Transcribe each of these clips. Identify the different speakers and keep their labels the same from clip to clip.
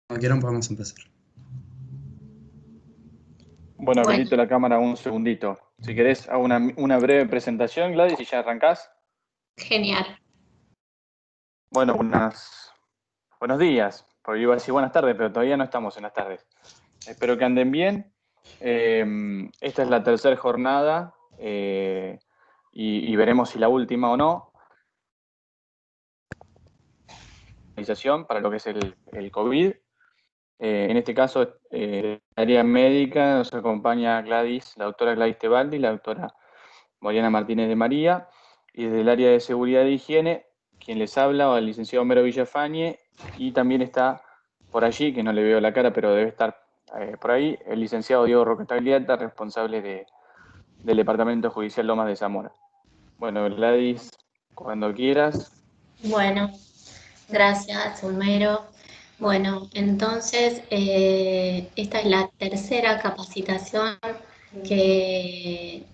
Speaker 1: Cuando quieran podemos empezar.
Speaker 2: Bueno,
Speaker 3: Bueno.
Speaker 2: habilito la cámara un segundito. Si querés, hago una breve presentación, Gladys, y ya arrancás.
Speaker 3: Genial.
Speaker 2: Bueno, buenos días, porque iba a decir buenas tardes, pero todavía no estamos en las tardes. Espero que anden bien. Esta es la tercera jornada y veremos si la última o no. Para lo que es el COVID. En este caso, en el área médica nos acompaña Gladys, la doctora Gladys Tebaldi, la doctora Mariana Martínez de María, y desde el área de seguridad e higiene, quien les habla, el licenciado Homero Villafañe, y también está por allí, que no le veo la cara, pero debe estar por ahí, el licenciado Diego Roca Tagliata, responsable del Departamento Judicial Lomas de Zamora. Bueno, Gladys, cuando quieras.
Speaker 3: Bueno, gracias, Homero. Bueno, entonces, esta es la tercera capacitación que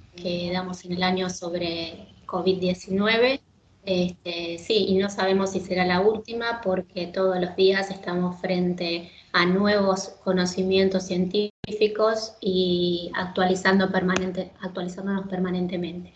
Speaker 3: damos en el año sobre COVID-19. Sí, y no sabemos si será la última porque todos los días estamos frente a nuevos conocimientos científicos y actualizándonos permanentemente.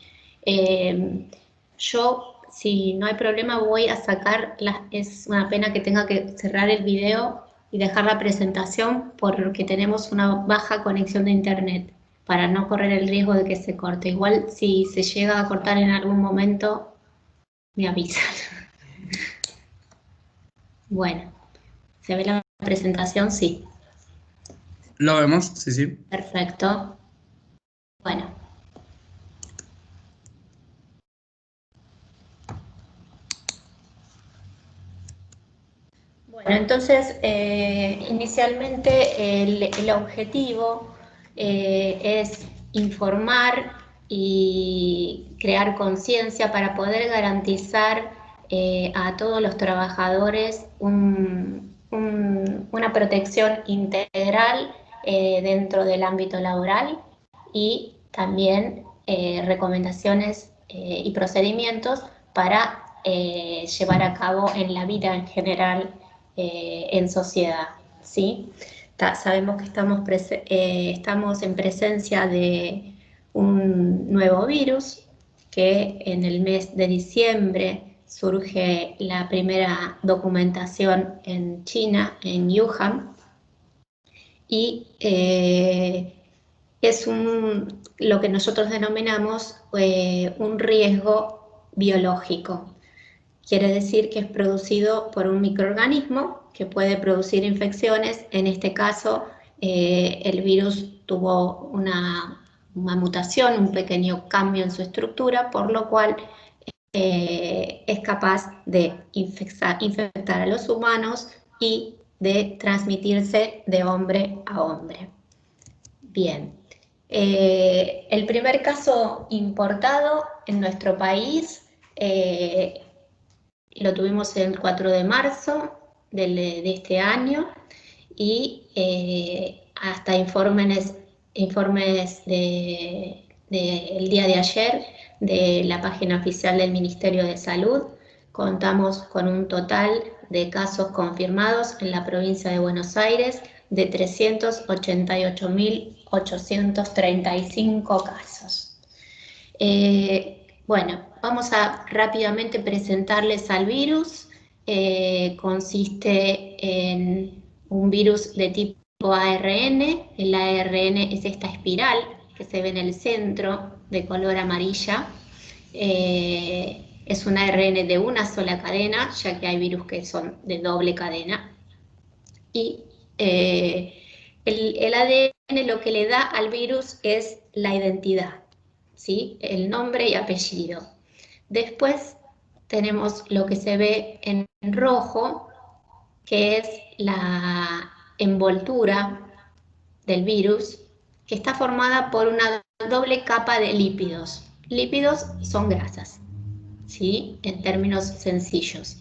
Speaker 3: Yo, si no hay problema, voy a sacar, es una pena que tenga que cerrar el video y dejar la presentación porque tenemos una baja conexión de internet para no correr el riesgo de que se corte. Igual si se llega a cortar en algún momento, me avisan. Bueno, ¿se ve la presentación? Sí.
Speaker 1: ¿Lo vemos? Sí, sí.
Speaker 3: Perfecto. Bueno. Bueno, entonces, inicialmente el objetivo es informar y crear conciencia para poder garantizar a todos los trabajadores una protección integral dentro del ámbito laboral y también recomendaciones y procedimientos para llevar a cabo en la vida en general en sociedad, ¿sí? Sabemos que estamos en presencia de un nuevo virus que en el mes de diciembre surge la primera documentación en China, en Wuhan, y es lo que nosotros denominamos un riesgo biológico. Quiere decir que es producido por un microorganismo que puede producir infecciones. En este caso, el virus tuvo una mutación, un pequeño cambio en su estructura, por lo cual es capaz de infectar a los humanos y de transmitirse de hombre a hombre. Bien. El primer caso importado en nuestro país lo tuvimos el 4 de marzo de este año y hasta informes del día de ayer de la página oficial del Ministerio de Salud, contamos con un total de casos confirmados en la provincia de Buenos Aires de 388.835 casos. Bueno, vamos a rápidamente presentarles al virus. Consiste en un virus de tipo ARN. El ARN es esta espiral que se ve en el centro de color amarilla. Es un ARN de una sola cadena, ya que hay virus que son de doble cadena. Y el ADN lo que le da al virus es la identidad, ¿sí? El nombre y apellido. Después tenemos lo que se ve en rojo, que es la envoltura del virus, que está formada por una doble capa de lípidos. Lípidos son grasas, ¿sí? En términos sencillos.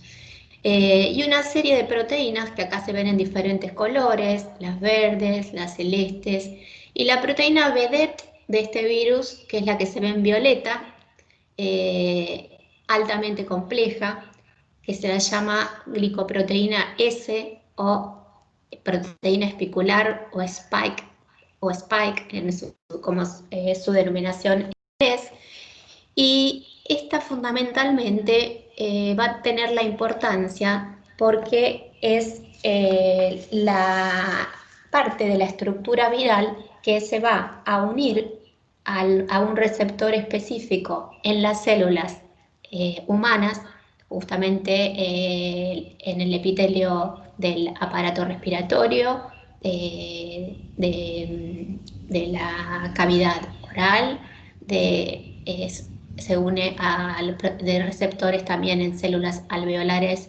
Speaker 3: Y una serie de proteínas que acá se ven en diferentes colores, las verdes, las celestes, y la proteína vedet de este virus, que es la que se ve en violeta, altamente compleja, que se la llama glicoproteína S o proteína espicular o spike como su denominación es, y esta fundamentalmente va a tener la importancia porque es la parte de la estructura viral que se va a unir a un receptor específico en las células humanas, justamente en el epitelio del aparato respiratorio, de la cavidad oral, se une de receptores también en células alveolares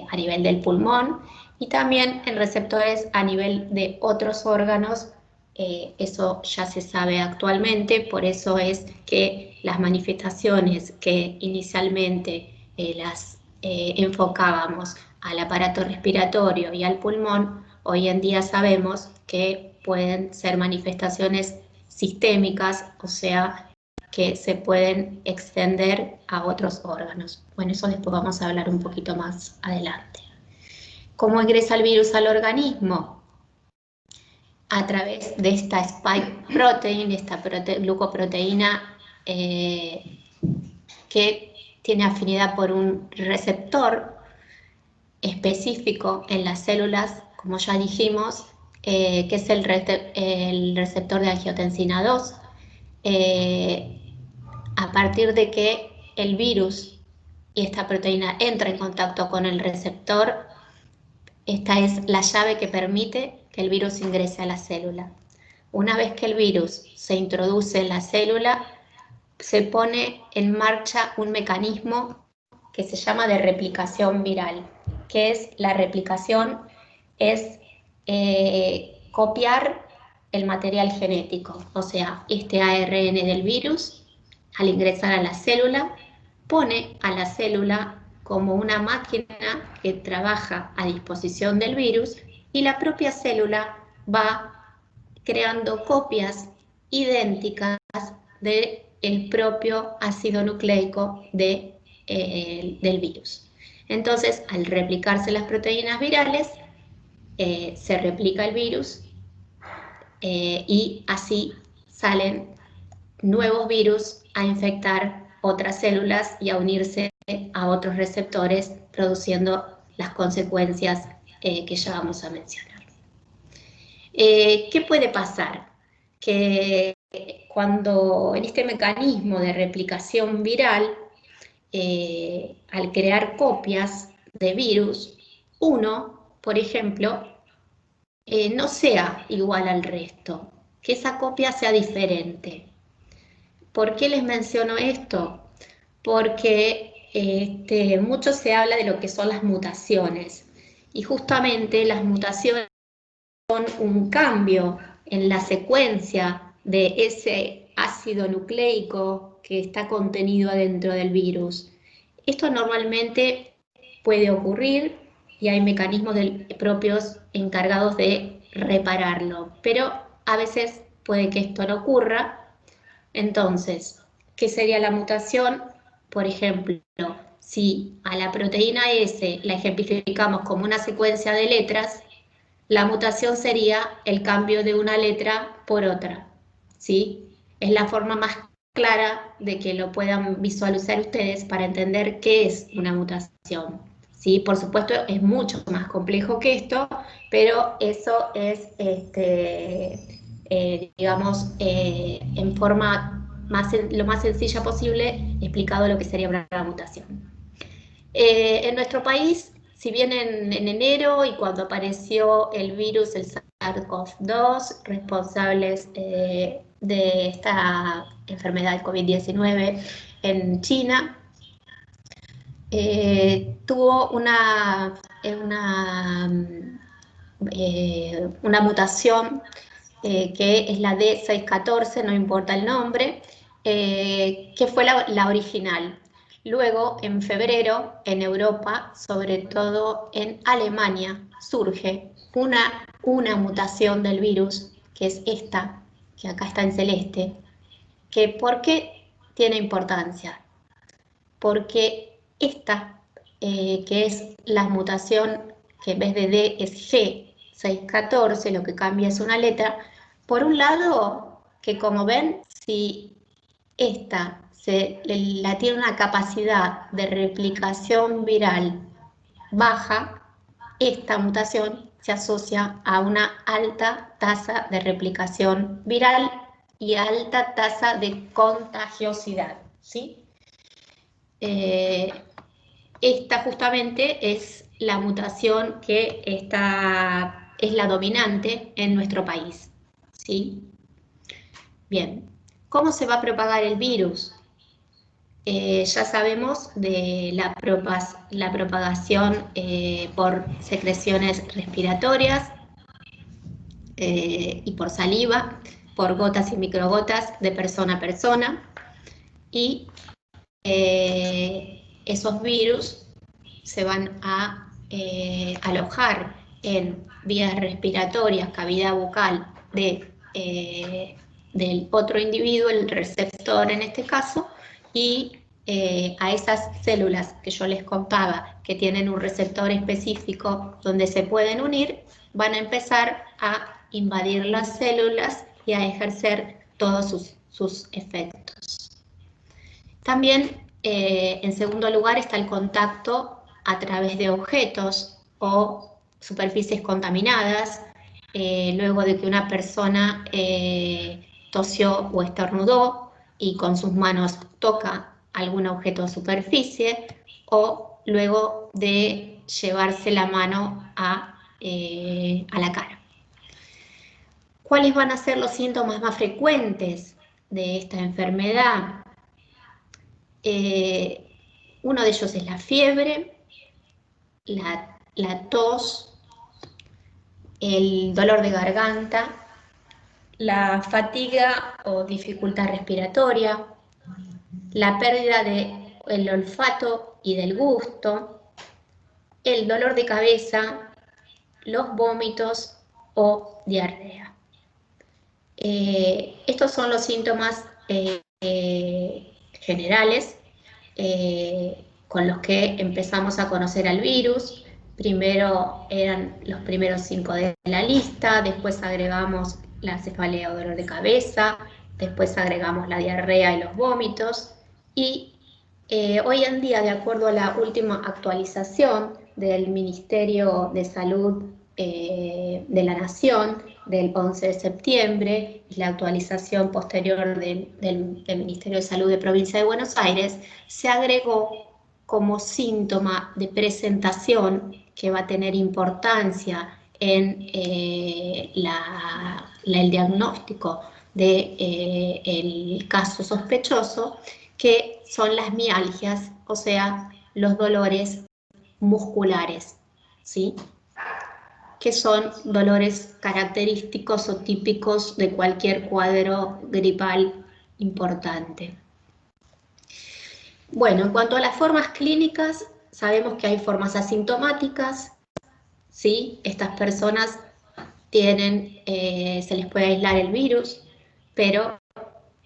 Speaker 3: a nivel del pulmón y también en receptores a nivel de otros órganos. Eso ya se sabe actualmente, por eso es que las manifestaciones que inicialmente las enfocábamos al aparato respiratorio y al pulmón, hoy en día sabemos que pueden ser manifestaciones sistémicas, o sea, que se pueden extender a otros órganos. Bueno, eso después vamos a hablar un poquito más adelante. ¿Cómo ingresa el virus al organismo? A través de esta spike protein, esta glucoproteína que tiene afinidad por un receptor específico en las células, como ya dijimos, que es el receptor de angiotensina 2. A partir de que el virus y esta proteína entra en contacto con el receptor, esta es la llave que permite que el virus ingrese a la célula. Una vez que el virus se introduce en la célula, se pone en marcha un mecanismo que se llama de replicación viral. ¿Qué es la replicación? Es copiar el material genético, o sea, este ARN del virus, al ingresar a la célula, pone a la célula como una máquina que trabaja a disposición del virus y la propia célula va creando copias idénticas del propio ácido nucleico del virus. Entonces, al replicarse las proteínas virales, se replica el virus y así salen nuevos virus a infectar otras células y a unirse a otros receptores, produciendo las consecuencias que ya vamos a mencionar. ¿Qué puede pasar? Que cuando en este mecanismo de replicación viral, al crear copias de virus, uno, por ejemplo, no sea igual al resto, que esa copia sea diferente. ¿Por qué les menciono esto? Porque mucho se habla de lo que son las mutaciones, y justamente las mutaciones son un cambio en la secuencia de ese ácido nucleico que está contenido adentro del virus. Esto normalmente puede ocurrir y hay mecanismos propios encargados de repararlo, pero a veces puede que esto no ocurra. Entonces, ¿qué sería la mutación? Por ejemplo, si a la proteína S la ejemplificamos como una secuencia de letras, la mutación sería el cambio de una letra por otra, ¿sí? Es la forma más clara de que lo puedan visualizar ustedes para entender qué es una mutación, ¿sí? Por supuesto, es mucho más complejo que esto, pero eso es, digamos, en forma lo más sencilla posible, explicado lo que sería una mutación. En nuestro país, si bien en enero y cuando apareció el virus, el SARS-CoV-2, responsables de esta enfermedad del COVID-19 en China, tuvo una mutación que es la D614, no importa el nombre, que fue la original. Luego, en febrero, en Europa, sobre todo en Alemania, surge una mutación del virus, que es esta, que acá está en celeste, que ¿por qué tiene importancia? Porque esta, que es la mutación que en vez de D es G, 614, lo que cambia es una letra. Por un lado, que como ven, si esta la tiene una capacidad de replicación viral baja, esta mutación se asocia a una alta tasa de replicación viral y alta tasa de contagiosidad, ¿sí? Esta justamente es la mutación que es la dominante en nuestro país, ¿sí? Bien, ¿cómo se va a propagar el virus? Ya sabemos de la propagación por secreciones respiratorias y por saliva, por gotas y microgotas de persona a persona, y esos virus se van a alojar en vías respiratorias, cavidad bucal del otro individuo, el receptor en este caso, y a esas células que yo les contaba que tienen un receptor específico donde se pueden unir, van a empezar a invadir las células y a ejercer todos sus efectos. También, en segundo lugar, está el contacto a través de objetos o superficies contaminadas, luego de que una persona tosió o estornudó y con sus manos toca algún objeto o superficie, o luego de llevarse la mano a la cara. ¿Cuáles van a ser los síntomas más frecuentes de esta enfermedad? Uno de ellos es la fiebre, la tos, el dolor de garganta, la fatiga o dificultad respiratoria, la pérdida del olfato y del gusto, el dolor de cabeza, los vómitos o diarrea. Estos son los síntomas generales con los que empezamos a conocer al virus. Primero eran los primeros 5 de la lista, después agregamos la cefalea o dolor de cabeza, después agregamos la diarrea y los vómitos, y hoy en día, de acuerdo a la última actualización del Ministerio de Salud de la Nación del 11 de septiembre, y la actualización posterior del Ministerio de Salud de Provincia de Buenos Aires, se agregó como síntoma de presentación que va a tener importancia en el diagnóstico del caso sospechoso, que son las mialgias, o sea, los dolores musculares, ¿sí? Que son dolores característicos o típicos de cualquier cuadro gripal importante. Bueno, en cuanto a las formas clínicas, sabemos que hay formas asintomáticas, ¿sí? Estas personas se les puede aislar el virus, pero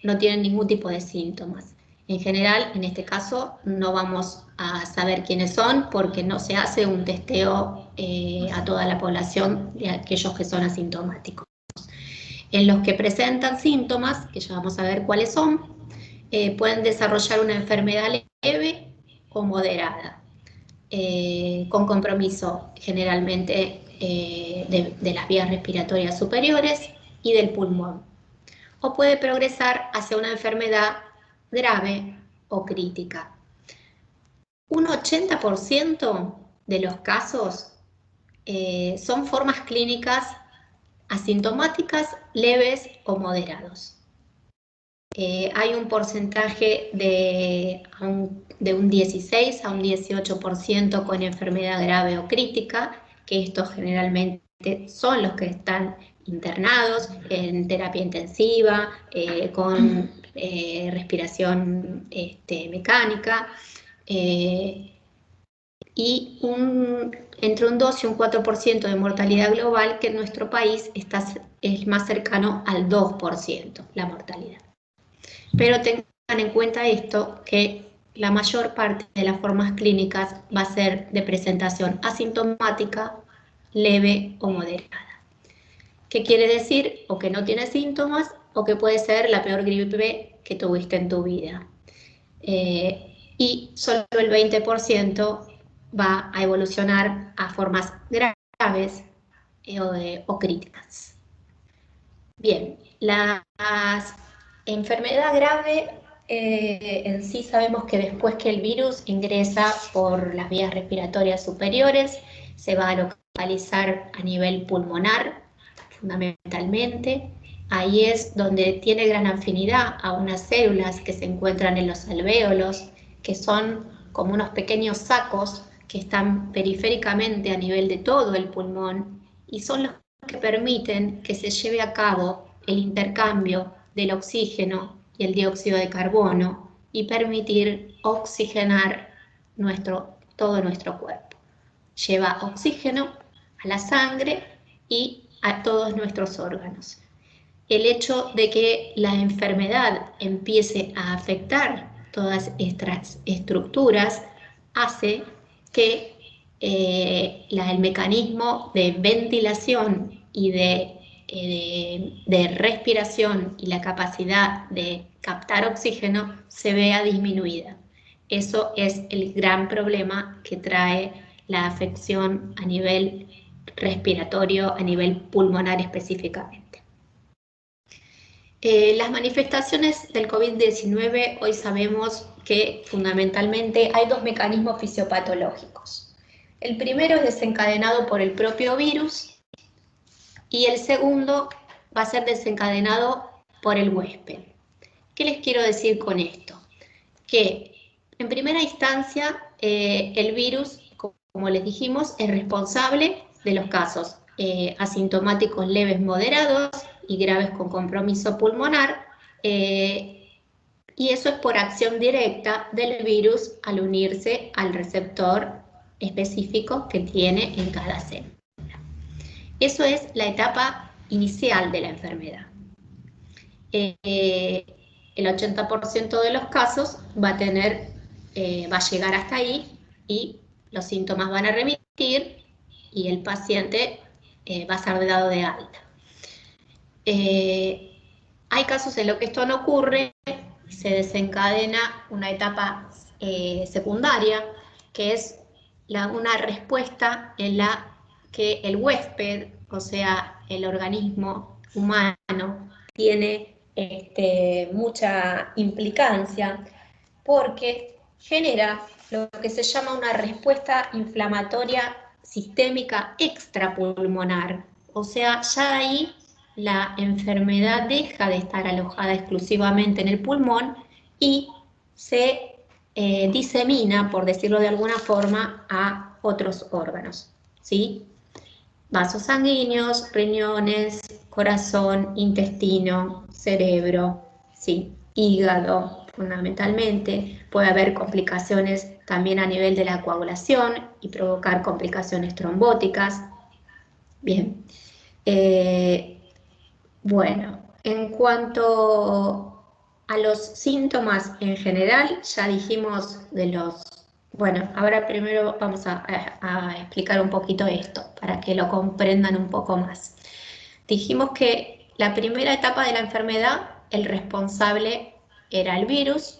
Speaker 3: no tienen ningún tipo de síntomas. En general, en este caso, no vamos a saber quiénes son porque no se hace un testeo a toda la población de aquellos que son asintomáticos. En los que presentan síntomas, que ya vamos a ver cuáles son, pueden desarrollar una enfermedad leve o moderada, con compromiso generalmente de las vías respiratorias superiores y del pulmón, o puede progresar hacia una enfermedad grave o crítica. Un 80% de los casos son formas clínicas asintomáticas, leves o moderados. Hay un porcentaje de un 16 a un 18% con enfermedad grave o crítica, que estos generalmente son los que están internados en terapia intensiva, con respiración mecánica, y entre un 2 y un 4% de mortalidad global, que en nuestro país es más cercano al 2% la mortalidad. Pero tengan en cuenta esto, que la mayor parte de las formas clínicas va a ser de presentación asintomática leve o moderada. ¿Qué quiere decir? O que no tiene síntomas o que puede ser la peor gripe que tuviste en tu vida. Y solo el 20% va a evolucionar a formas graves o críticas. Bien, la enfermedad grave en sí sabemos que después que el virus ingresa por las vías respiratorias superiores, se va a localizar a nivel pulmonar, fundamentalmente. Ahí es donde tiene gran afinidad a unas células que se encuentran en los alvéolos, que son como unos pequeños sacos que están periféricamente a nivel de todo el pulmón y son los que permiten que se lleve a cabo el intercambio del oxígeno y el dióxido de carbono y permitir oxigenar todo nuestro cuerpo. Lleva oxígeno a la sangre y a todos nuestros órganos. El hecho de que la enfermedad empiece a afectar todas estas estructuras hace que el mecanismo de ventilación y de respiración y la capacidad de captar oxígeno se vea disminuida. Eso es el gran problema que trae la afección a nivel respiratorio, a nivel pulmonar específicamente. Las manifestaciones del COVID-19 hoy sabemos que fundamentalmente hay dos mecanismos fisiopatológicos. El primero es desencadenado por el propio virus y el segundo va a ser desencadenado por el huésped. ¿Qué les quiero decir con esto? Que en primera instancia el virus, como les dijimos, es responsable de los casos asintomáticos leves moderados y graves con compromiso pulmonar, y eso es por acción directa del virus al unirse al receptor específico que tiene en cada célula. Eso es la etapa inicial de la enfermedad. El 80% de los casos va a llegar hasta ahí y los síntomas van a remitir y el paciente va a ser dado de alta. Hay casos en los que esto no ocurre, se desencadena una etapa secundaria, que es una respuesta en la que el huésped, o sea, el organismo humano, tiene mucha implicancia porque genera lo que se llama una respuesta inflamatoria sistémica extrapulmonar. O sea, ya ahí la enfermedad deja de estar alojada exclusivamente en el pulmón y se disemina, por decirlo de alguna forma, a otros órganos, ¿sí? Vasos sanguíneos, riñones, corazón, intestino, cerebro, ¿sí? Hígado, fundamentalmente. Puede haber complicaciones también a nivel de la coagulación y provocar complicaciones trombóticas. Bien. Bueno, en cuanto a los síntomas en general, ya dijimos de los... Bueno, ahora primero vamos a explicar un poquito esto, para que lo comprendan un poco más. Dijimos que la primera etapa de la enfermedad, el responsable era el virus,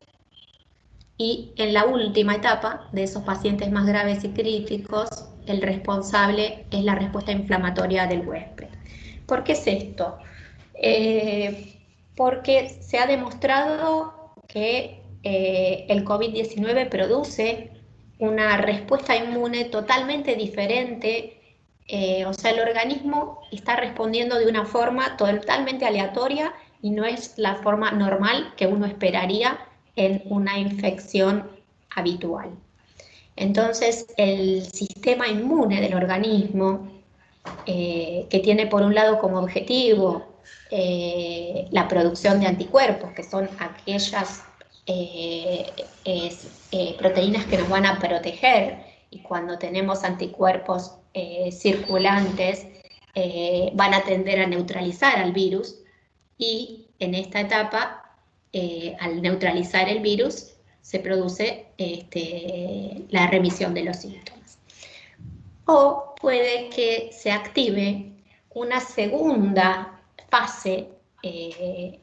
Speaker 3: y en la última etapa de esos pacientes más graves y críticos, el responsable es la respuesta inflamatoria del huésped. ¿Por qué es esto? Porque se ha demostrado que el COVID-19 produce una respuesta inmune totalmente diferente, o sea, el organismo está respondiendo de una forma totalmente aleatoria y no es la forma normal que uno esperaría en una infección habitual. Entonces, el sistema inmune del organismo, que tiene por un lado como objetivo la producción de anticuerpos, que son aquellas proteínas que nos van a proteger, y cuando tenemos anticuerpos circulantes van a tender a neutralizar al virus, y en esta etapa, al neutralizar el virus, se produce la remisión de los síntomas. o puede que se active una segunda fase, que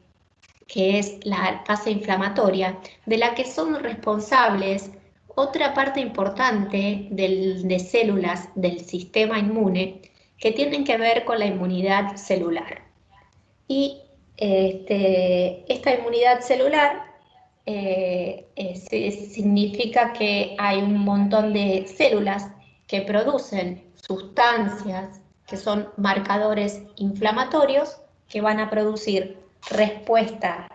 Speaker 3: es la fase inflamatoria, de la que son responsables otra parte importante de células del sistema inmune que tienen que ver con la inmunidad celular. Y esta inmunidad celular significa que hay un montón de células que producen sustancias que son marcadores inflamatorios que van a producir respuesta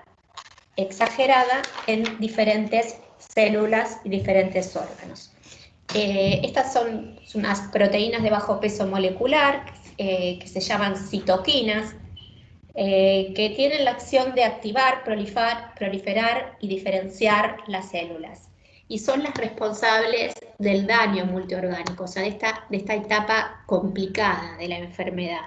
Speaker 3: exagerada en diferentes células y diferentes órganos. Estas son unas proteínas de bajo peso molecular que se llaman citoquinas, que tienen la acción de activar, proliferar y diferenciar las células. Y son las responsables del daño multiorgánico, o sea, de esta etapa complicada de la enfermedad.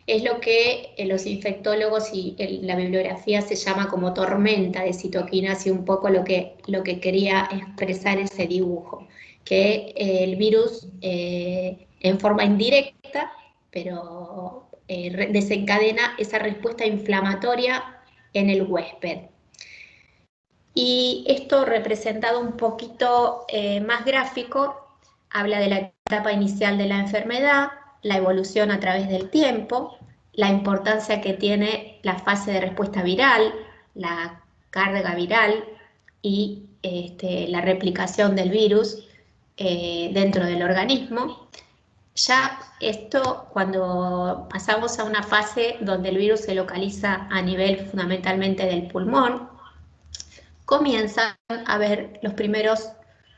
Speaker 3: Es lo que los infectólogos y la bibliografía se llama como tormenta de citoquinas, y un poco lo que quería expresar ese dibujo, que el virus en forma indirecta, pero desencadena esa respuesta inflamatoria en el huésped. Y esto, representado un poquito más gráfico, habla de la etapa inicial de la enfermedad, la evolución a través del tiempo, la importancia que tiene la fase de respuesta viral, la carga viral y la replicación del virus dentro del organismo. Ya esto, cuando pasamos a una fase donde el virus se localiza a nivel fundamentalmente del pulmón, comienzan a haber los primeros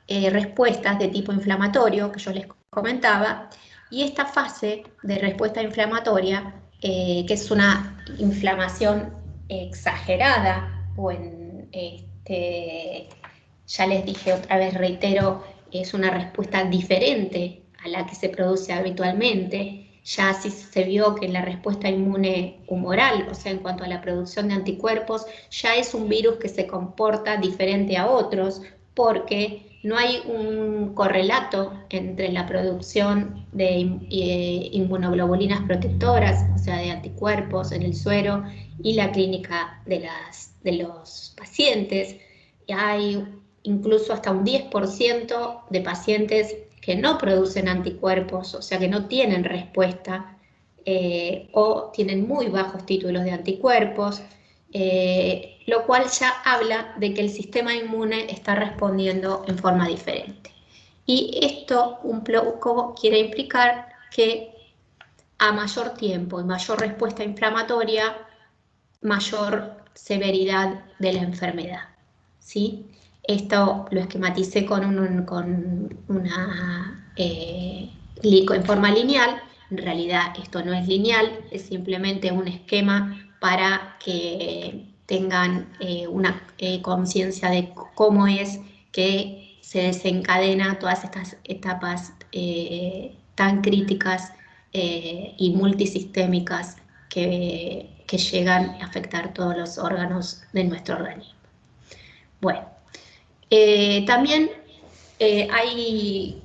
Speaker 3: respuestas de tipo inflamatorio que yo les comentaba, y esta fase de respuesta inflamatoria, que es una inflamación exagerada, o ya les dije otra vez, reitero, es una respuesta diferente a la que se produce habitualmente. Ya sí se vio que la respuesta inmune humoral, o sea, en cuanto a la producción de anticuerpos, ya es un virus que se comporta diferente a otros, porque no hay un correlato entre la producción de inmunoglobulinas protectoras, o sea, de anticuerpos en el suero, y la clínica de los pacientes. Hay incluso hasta un 10% de pacientes que no producen anticuerpos, o sea, que no tienen respuesta, o tienen muy bajos títulos de anticuerpos, lo cual ya habla de que el sistema inmune está respondiendo en forma diferente. Y esto un poco quiere implicar que a mayor tiempo y mayor respuesta inflamatoria, mayor severidad de la enfermedad, ¿sí? Esto lo esquematicé en forma lineal. En realidad esto no es lineal, es simplemente un esquema para que tengan una conciencia de cómo es que se desencadena todas estas etapas tan críticas y multisistémicas que llegan a afectar todos los órganos de nuestro organismo. Bueno, también hay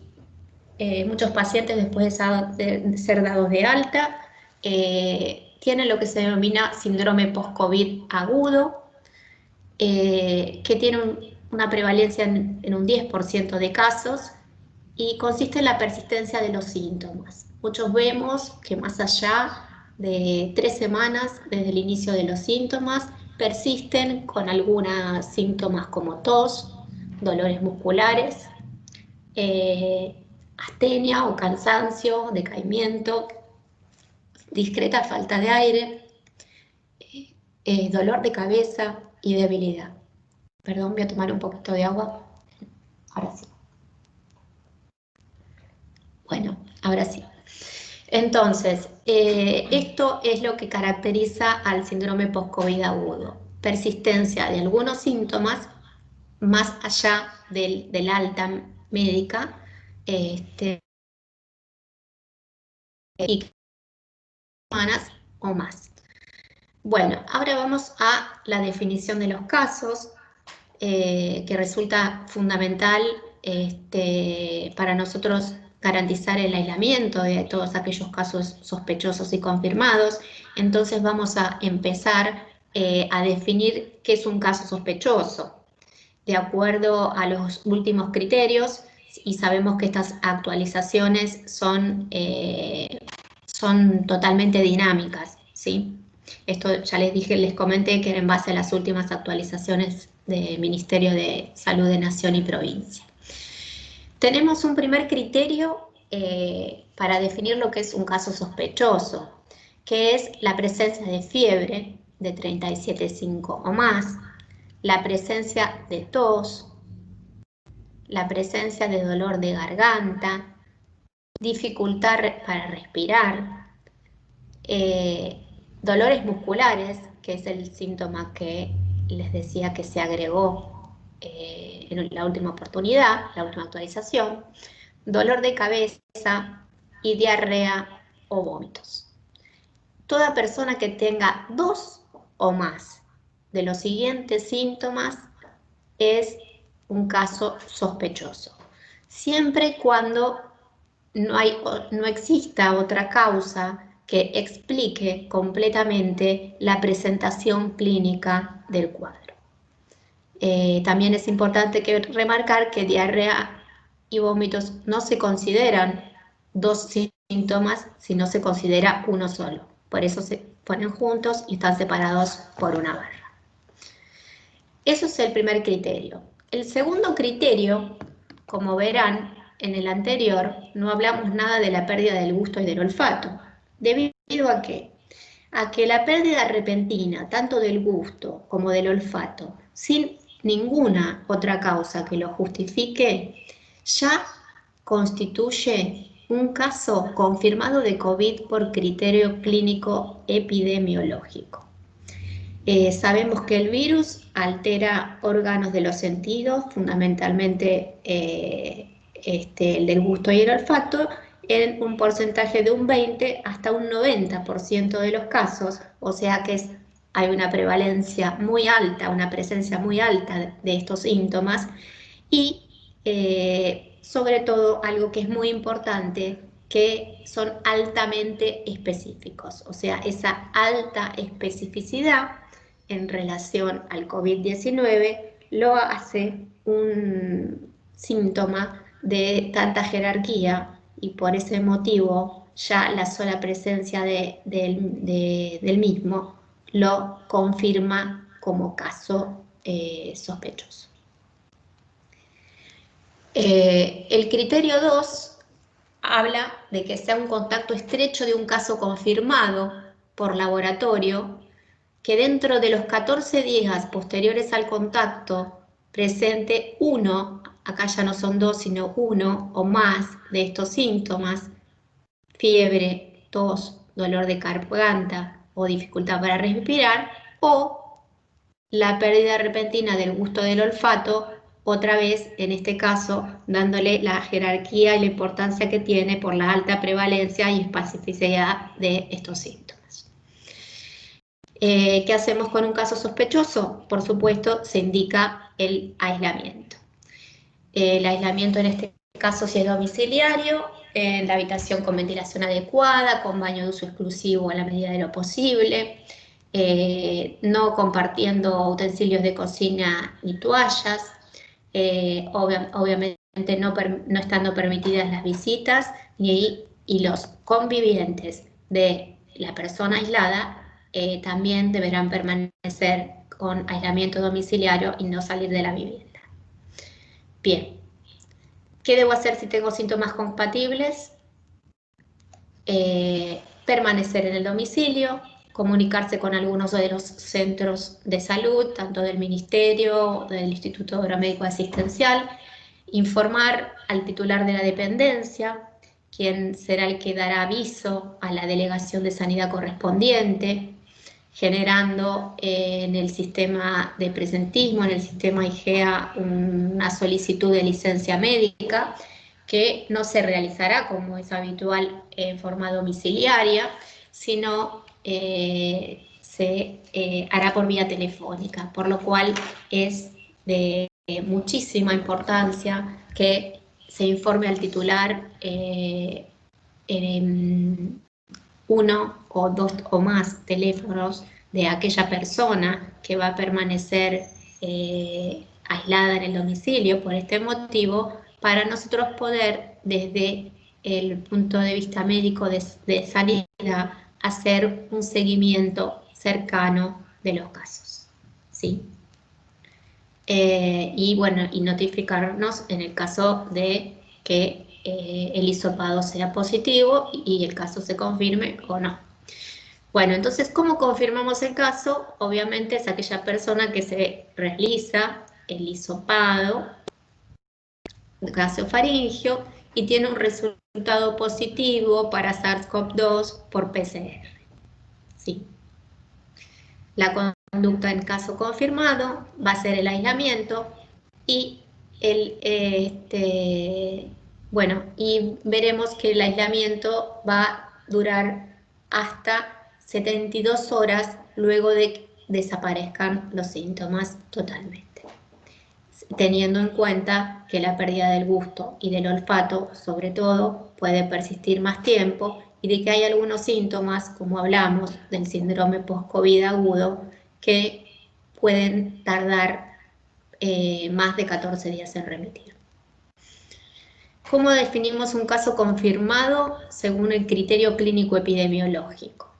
Speaker 3: muchos pacientes, después de ser dados de alta, tienen lo que se denomina síndrome post-COVID agudo, que tiene una prevalencia en un 10% de casos, y consiste en la persistencia de los síntomas. Muchos vemos que más allá de 3 semanas desde el inicio de los síntomas, persisten con algunos síntomas como tos, dolores musculares, astenia o cansancio, decaimiento, discreta falta de aire, dolor de cabeza y debilidad. Perdón, voy a tomar un poquito de agua. Ahora sí. Bueno, ahora sí. Entonces, esto es lo que caracteriza al síndrome post-COVID agudo. Persistencia de algunos síntomas más allá del alta médica, y semanas o más. Bueno, ahora vamos a la definición de los casos, que resulta fundamental para nosotros garantizar el aislamiento de todos aquellos casos sospechosos y confirmados. Entonces vamos a empezar a definir qué es un caso sospechoso, de acuerdo a los últimos criterios, y sabemos que estas actualizaciones son totalmente dinámicas, ¿sí? Esto ya les dije, les comenté que era en base a las últimas actualizaciones del Ministerio de Salud de Nación y Provincia. Tenemos un primer criterio para definir lo que es un caso sospechoso, que es la presencia de fiebre de 37,5 o más, la presencia de tos, la presencia de dolor de garganta, dificultad para respirar, dolores musculares, que es el síntoma que les decía que se agregó en la última oportunidad, la última actualización, dolor de cabeza y diarrea o vómitos. Toda persona que tenga 2 o más de los siguientes síntomas es un caso sospechoso, siempre y cuando no exista otra causa que explique completamente la presentación clínica del cuadro. También es importante remarcar que diarrea y vómitos no se consideran 2 síntomas, sino se considera uno solo. Por eso se ponen juntos y están separados por una barra. Eso es el primer criterio. El segundo criterio, como verán, en el anterior no hablamos nada de la pérdida del gusto y del olfato. ¿Debido a qué? A que la pérdida repentina, tanto del gusto como del olfato, sin ninguna otra causa que lo justifique, ya constituye un caso confirmado de COVID por criterio clínico epidemiológico. Sabemos que el virus altera órganos de los sentidos, fundamentalmente el del gusto y el olfato, en un porcentaje de un 20 hasta un 90% de los casos, o sea que hay una prevalencia muy alta, una presencia muy alta de estos síntomas, y sobre todo algo que es muy importante, que son altamente específicos, o sea, esa alta especificidad en relación al COVID-19 lo hace un síntoma de tanta jerarquía, y por ese motivo ya la sola presencia del mismo lo confirma como caso sospechoso. El criterio 2 habla de que sea un contacto estrecho de un caso confirmado por laboratorio, que dentro de los 14 días posteriores al contacto presente uno, acá ya no son 2 sino 1 o más de estos síntomas: fiebre, tos, dolor de garganta o dificultad para respirar, o la pérdida repentina del gusto del olfato, otra vez en este caso dándole la jerarquía y la importancia que tiene por la alta prevalencia y especificidad de estos síntomas. ¿Qué hacemos con un caso sospechoso? Por supuesto, se indica el aislamiento. El aislamiento en este caso, si es domiciliario, en la habitación con ventilación adecuada, con baño de uso exclusivo a la medida de lo posible, no compartiendo utensilios de cocina ni toallas, obviamente no estando permitidas las visitas y los convivientes de la persona aislada también deberán permanecer con aislamiento domiciliario y no salir de la vivienda. Bien, ¿qué debo hacer si tengo síntomas compatibles? Permanecer en el domicilio, comunicarse con algunos de los centros de salud, tanto del Ministerio, del Instituto de Obra Médico Asistencial, informar al titular de la dependencia, quien será el que dará aviso a la delegación de sanidad correspondiente, generando en el sistema de presentismo, en el sistema IGEA, una solicitud de licencia médica que no se realizará como es habitual en forma domiciliaria, sino se hará por vía telefónica, por lo cual es de muchísima importancia que se informe al titular uno o dos o más teléfonos de aquella persona que va a permanecer aislada en el domicilio por este motivo, para nosotros poder, desde el punto de vista médico de sanidad, hacer un seguimiento cercano de los casos, ¿sí? Y bueno, y notificarnos en el caso de que el hisopado sea positivo y el caso se confirme o no. Bueno, entonces, ¿cómo confirmamos el caso? Obviamente es aquella persona que se realiza el hisopado gaseofaringeo y tiene un resultado positivo para SARS-CoV-2 por PCR. ¿Sí? La conducta en caso confirmado va a ser el aislamiento y bueno, y veremos que el aislamiento va a durar hasta 72 horas luego de que desaparezcan los síntomas totalmente, teniendo en cuenta que la pérdida del gusto y del olfato, sobre todo, puede persistir más tiempo, y de que hay algunos síntomas, como hablamos del síndrome post-COVID agudo, que pueden tardar más de 14 días en remitir. ¿Cómo definimos un caso confirmado según el criterio clínico epidemiológico?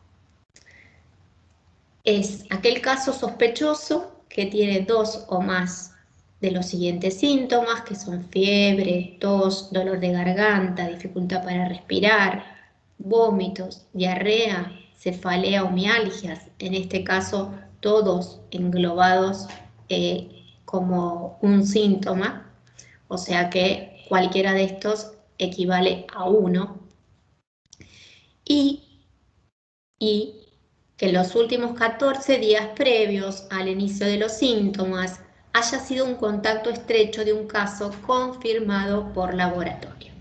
Speaker 3: Es aquel caso sospechoso que tiene 2 o más de los siguientes síntomas, que son fiebre, tos, dolor de garganta, dificultad para respirar, vómitos, diarrea, cefalea o mialgias, en este caso todos englobados como un síntoma, o sea que cualquiera de estos equivale a 1, y que los últimos 14 días previos al inicio de los síntomas haya sido un contacto estrecho de un caso confirmado por laboratorio.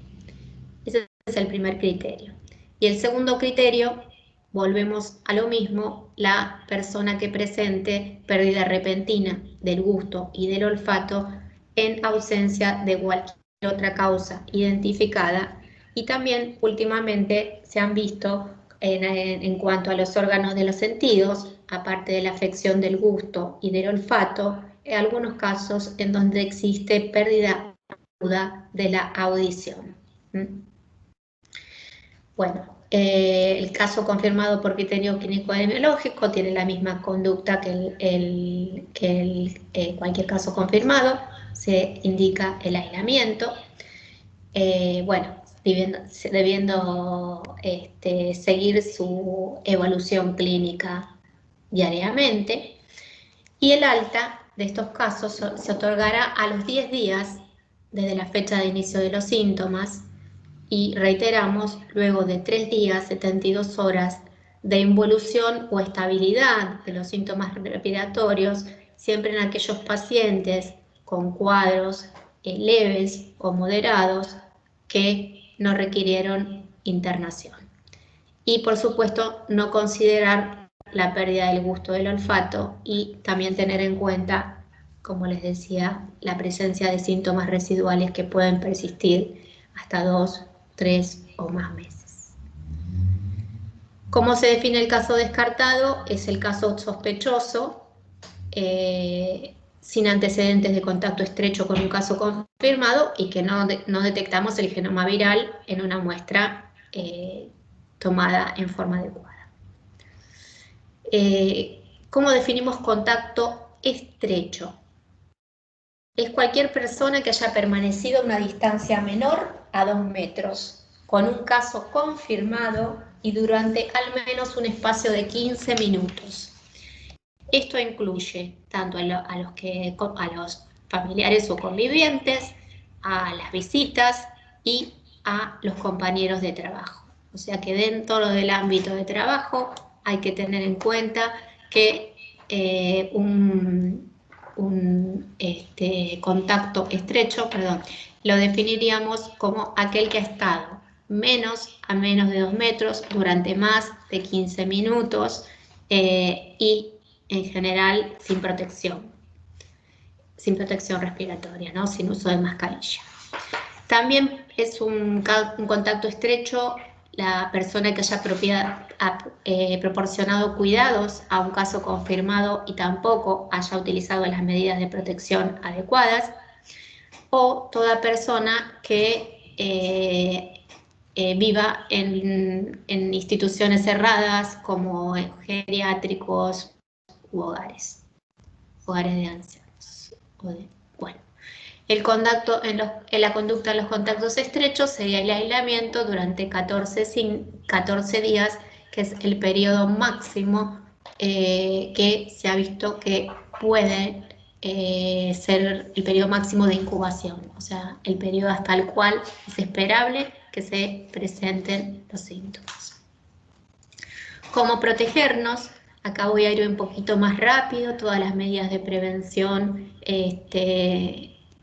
Speaker 3: Ese es el primer criterio. Y el segundo criterio, volvemos a lo mismo, la persona que presente pérdida repentina del gusto y del olfato en ausencia de cualquier otra causa identificada. Y también últimamente se han visto en cuanto a los órganos de los sentidos, aparte de la afección del gusto y del olfato, en algunos casos en donde existe pérdida aguda de la audición. Bueno, el caso confirmado por criterio clínico epidemiológico tiene la misma conducta que cualquier caso confirmado. Se indica el aislamiento. Bueno, debiendo seguir su evolución clínica diariamente. Y el alta de estos casos se otorgará a los 10 días desde la fecha de inicio de los síntomas, y reiteramos, luego de 3 días, 72 horas de involución o estabilidad de los síntomas respiratorios, siempre en aquellos pacientes con cuadros leves o moderados que no requirieron internación. Y por supuesto no considerar la pérdida del gusto del olfato, y también tener en cuenta, como les decía, la presencia de síntomas residuales que pueden persistir hasta 2, 3 o más meses. ¿Cómo se define el caso descartado? Es el caso sospechoso, sin antecedentes de contacto estrecho con un caso confirmado y que no detectamos el genoma viral en una muestra tomada en forma adecuada. ¿Cómo definimos contacto estrecho? Es cualquier persona que haya permanecido a una distancia menor a 2 metros, con un caso confirmado y durante al menos un espacio de 15 minutos. Esto incluye tanto a los familiares o convivientes, a las visitas y a los compañeros de trabajo. O sea que dentro del ámbito de trabajo hay que tener en cuenta que un contacto estrecho, lo definiríamos como aquel que ha estado a menos de 2 metros durante más de 15 minutos y en general sin protección respiratoria, ¿no? Sin uso de mascarilla. También es un contacto estrecho la persona que haya proporcionado cuidados a un caso confirmado y tampoco haya utilizado las medidas de protección adecuadas, o toda persona que viva en instituciones cerradas como geriátricos u hogares de ancianos. Bueno. En la conducta de los contactos estrechos sería el aislamiento durante 14 días, que es el periodo máximo que se ha visto que puede ser el periodo máximo de incubación, o sea, el periodo hasta el cual es esperable que se presenten los síntomas. ¿Cómo protegernos? Acá voy a ir un poquito más rápido, todas las medidas de prevención,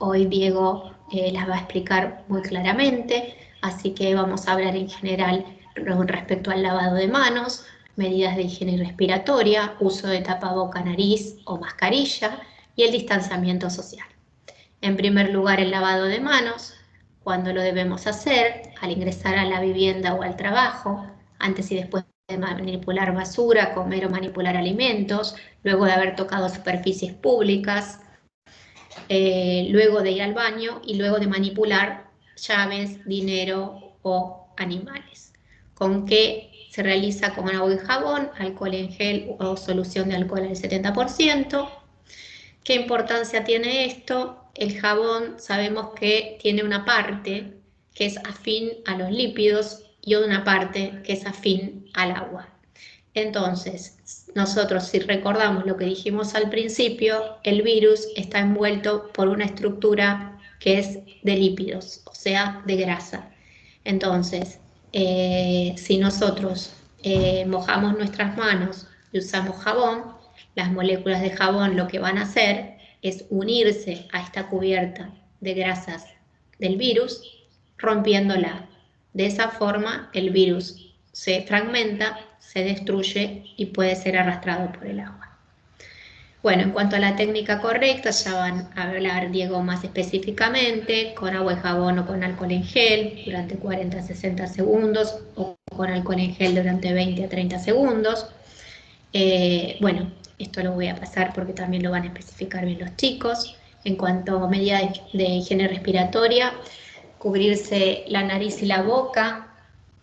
Speaker 3: hoy Diego las va a explicar muy claramente, así que vamos a hablar en general respecto al lavado de manos, medidas de higiene respiratoria, uso de tapaboca, nariz o mascarilla y el distanciamiento social. En primer lugar, el lavado de manos, cuando lo debemos hacer, al ingresar a la vivienda o al trabajo, antes y después de manipular basura, comer o manipular alimentos, luego de haber tocado superficies públicas, luego de ir al baño y luego de manipular llaves, dinero o animales. ¿Con qué se realiza? Con agua y jabón, alcohol en gel o solución de alcohol al 70%. ¿Qué importancia tiene esto? El jabón sabemos que tiene una parte que es afín a los lípidos y una parte que es afín al agua. Entonces, nosotros si recordamos lo que dijimos al principio, el virus está envuelto por una estructura que es de lípidos, o sea, de grasa. Entonces, si nosotros mojamos nuestras manos y usamos jabón, las moléculas de jabón lo que van a hacer es unirse a esta cubierta de grasas del virus, rompiéndola. De esa forma, el virus se fragmenta, se destruye y puede ser arrastrado por el agua. Bueno, en cuanto a la técnica correcta, ya van a hablar Diego más específicamente, con agua y jabón o con alcohol en gel durante 40 a 60 segundos o con alcohol en gel durante 20 a 30 segundos. Bueno, esto lo voy a pasar porque también lo van a especificar bien los chicos. En cuanto a medidas de higiene respiratoria, cubrirse la nariz y la boca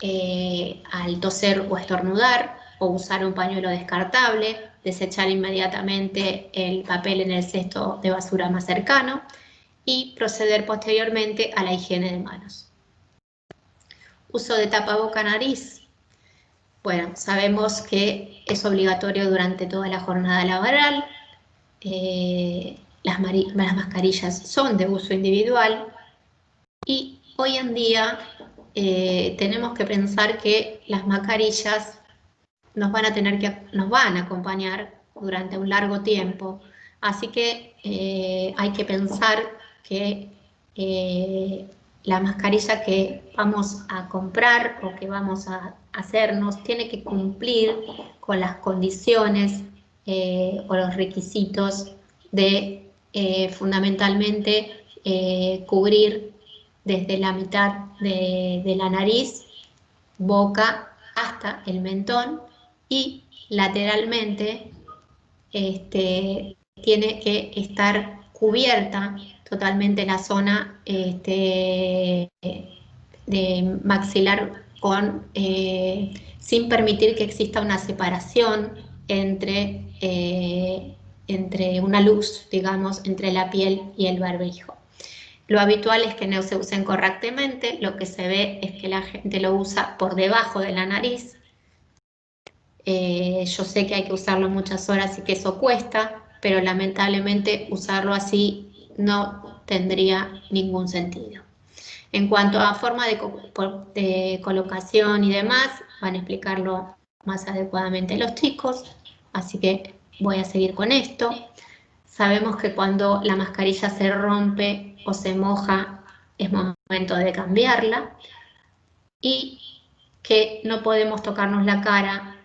Speaker 3: al toser o estornudar, o usar un pañuelo descartable, desechar inmediatamente el papel en el cesto de basura más cercano y proceder posteriormente a la higiene de manos. Uso de tapaboca nariz. Bueno, sabemos que es obligatorio durante toda la jornada laboral. Las mascarillas son de uso individual y hoy en día tenemos que pensar que las mascarillas nos van a acompañar durante un largo tiempo, así que hay que pensar que la mascarilla que vamos a comprar o que vamos a hacernos tiene que cumplir con las condiciones o los requisitos de fundamentalmente cubrir desde la mitad de la nariz, boca hasta el mentón, y lateralmente tiene que estar cubierta totalmente la zona de maxilar sin permitir que exista una separación entre una luz, digamos, entre la piel y el barbijo. Lo habitual es que no se usen correctamente, lo que se ve es que la gente lo usa por debajo de la nariz. Yo sé que hay que usarlo muchas horas y que eso cuesta, pero lamentablemente usarlo así no tendría ningún sentido. En cuanto a forma de colocación y demás, van a explicarlo más adecuadamente los chicos, así que voy a seguir con esto. Sabemos que cuando la mascarilla se rompe o se moja, es momento de cambiarla y que no podemos tocarnos la cara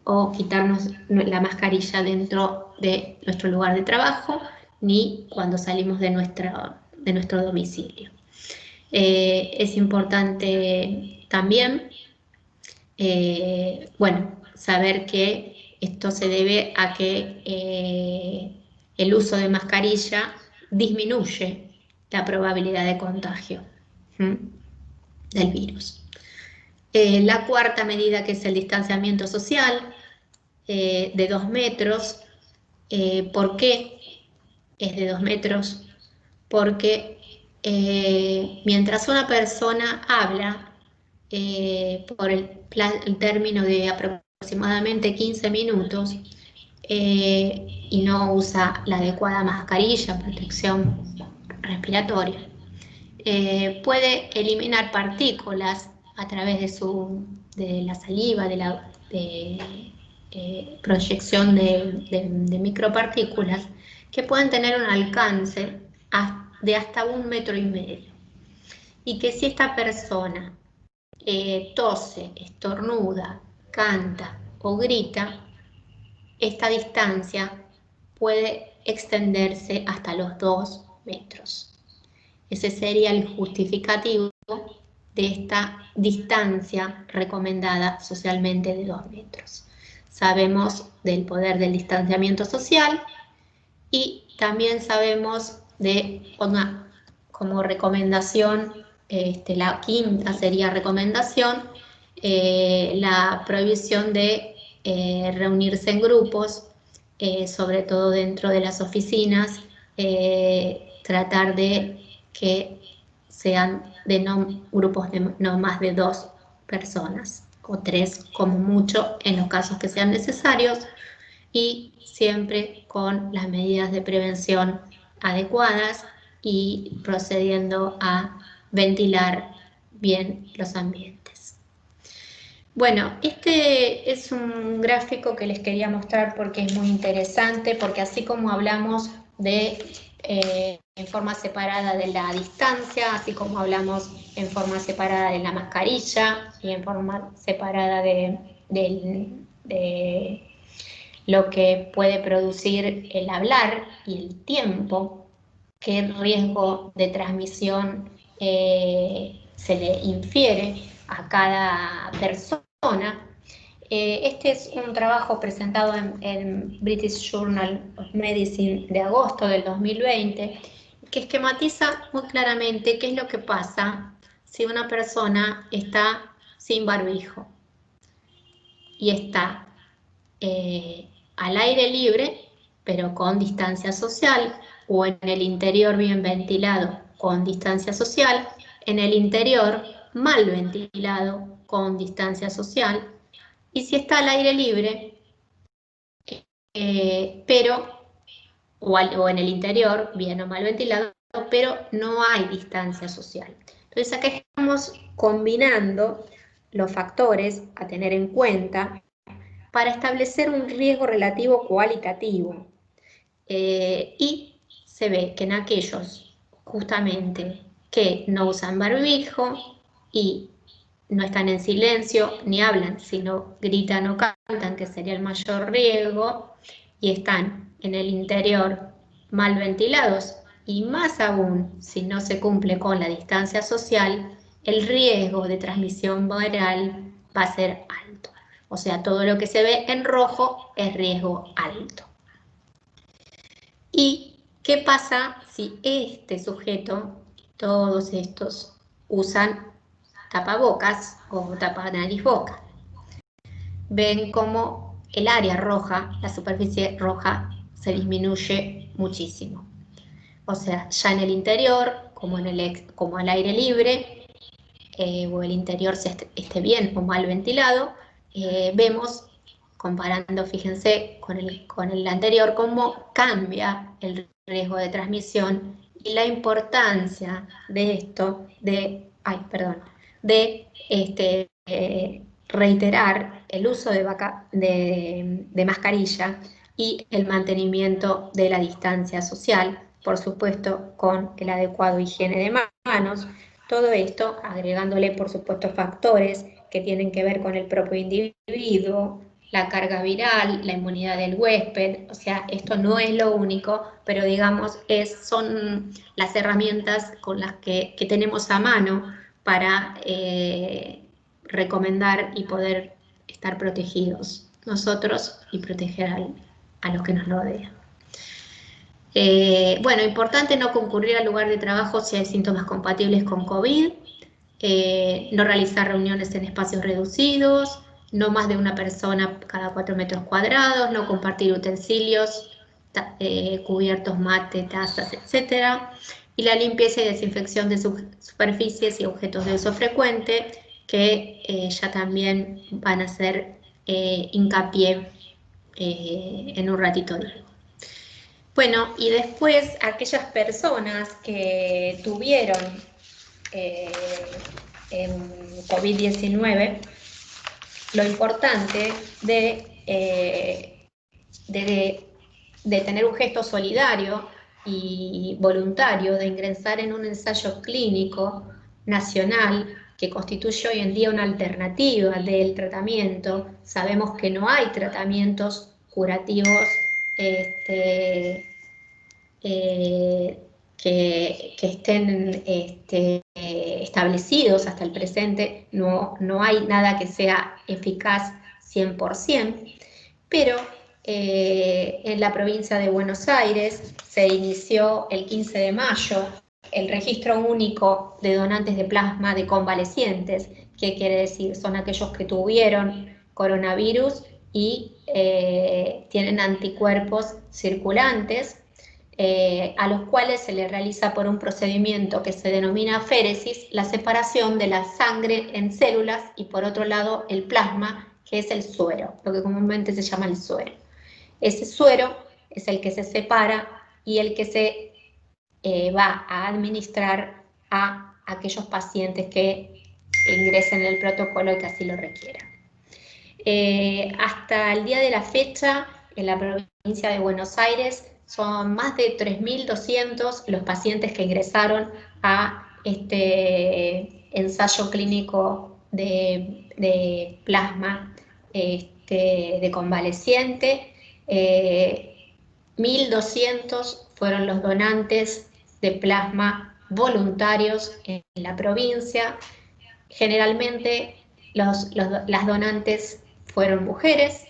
Speaker 3: o quitarnos la mascarilla dentro de nuestro lugar de trabajo, ni cuando salimos de de nuestro domicilio. Es importante también, saber que esto se debe a que el uso de mascarilla disminuye la probabilidad de contagio del virus. La cuarta medida, que es el distanciamiento social de 2 metros. ¿Por qué es de 2 metros? Porque mientras una persona habla por el término de aproximadamente 15 minutos y no usa la adecuada mascarilla, protección respiratoria, puede eliminar partículas a través de la saliva, de la proyección de micropartículas que pueden tener un alcance de hasta 1,5 metros. Y que si esta persona tose, estornuda, canta o grita, esta distancia puede extenderse hasta los 2 metros. Ese sería el justificativo de esta distancia recomendada socialmente de 2 metros. Sabemos del poder del distanciamiento social y también sabemos de como recomendación, la quinta sería recomendación, la prohibición de reunirse en grupos, sobre todo dentro de las oficinas, tratar de que sean grupos de no más de 2 personas o 3 como mucho en los casos que sean necesarios, y siempre con las medidas de prevención adecuadas y procediendo a ventilar bien los ambientes. Bueno, este es un gráfico que les quería mostrar porque es muy interesante, porque así como hablamos de en forma separada de la distancia, así como hablamos en forma separada de la mascarilla y en forma separada de lo que puede producir el hablar y el tiempo, qué riesgo de transmisión se le infiere a cada persona. Este es un trabajo presentado en British Journal of Medicine de agosto del 2020, que esquematiza muy claramente qué es lo que pasa si una persona está sin barbijo y está al aire libre, pero con distancia social, o en el interior bien ventilado con distancia social, en el interior mal ventilado con distancia social, y si está al aire libre, o en el interior bien o mal ventilado, pero no hay distancia social. Entonces acá estamos combinando los factores a tener en cuenta para establecer un riesgo relativo cualitativo. Y se ve que en aquellos justamente que no usan barbijo y no están en silencio ni hablan, sino gritan o cantan, que sería el mayor riesgo, y están en el interior mal ventilados, y más aún si no se cumple con la distancia social, el riesgo de transmisión viral va a ser alto. O sea, todo lo que se ve en rojo es riesgo alto. ¿Y qué pasa si este sujeto, todos estos, usan tapabocas o tapanariz-boca? Ven cómo el área roja, la superficie roja, se disminuye muchísimo. O sea, ya en el interior, como al aire libre, o el interior esté bien o mal ventilado, vemos, comparando, fíjense, con el anterior, cómo cambia el riesgo de transmisión y la importancia de esto, de reiterar el uso de mascarilla y el mantenimiento de la distancia social, por supuesto con el adecuado higiene de manos. Todo esto agregándole, por supuesto, factores que tienen que ver con el propio individuo, la carga viral, la inmunidad del huésped. O sea, esto no es lo único, pero digamos, son las herramientas con las que tenemos a mano para recomendar y poder estar protegidos nosotros y proteger a los que nos rodean. Bueno, importante no concurrir al lugar de trabajo si hay síntomas compatibles con COVID, no realizar reuniones en espacios reducidos, no más de una persona cada 4 metros cuadrados, no compartir utensilios, cubiertos, mate, tazas, etc. Y la limpieza y desinfección de superficies y objetos de uso frecuente, que ya también van a hacer hincapié en un ratito de algo. Bueno, y después aquellas personas que tuvieron COVID-19, lo importante de tener un gesto solidario y voluntario de ingresar en un ensayo clínico nacional que constituye hoy en día una alternativa del tratamiento. Sabemos que no hay tratamientos curativos que estén establecidos hasta el presente. No hay nada que sea eficaz 100%, pero en la provincia de Buenos Aires se inició el 15 de mayo el registro único de donantes de plasma de convalecientes. ¿Qué quiere decir? Son aquellos que tuvieron coronavirus y tienen anticuerpos circulantes, a los cuales se les realiza por un procedimiento que se denomina féresis la separación de la sangre en células y por otro lado el plasma, que es el suero, lo que comúnmente se llama el suero. Ese suero es el que se separa y el que se va a administrar a aquellos pacientes que ingresen en el protocolo y que así lo requieran. Hasta el día de la fecha, en la provincia de Buenos Aires, son más de 3.200 los pacientes que ingresaron a este ensayo clínico de plasma de convaleciente. 1.200 fueron los donantes de plasma voluntarios en la provincia. Generalmente las donantes fueron mujeres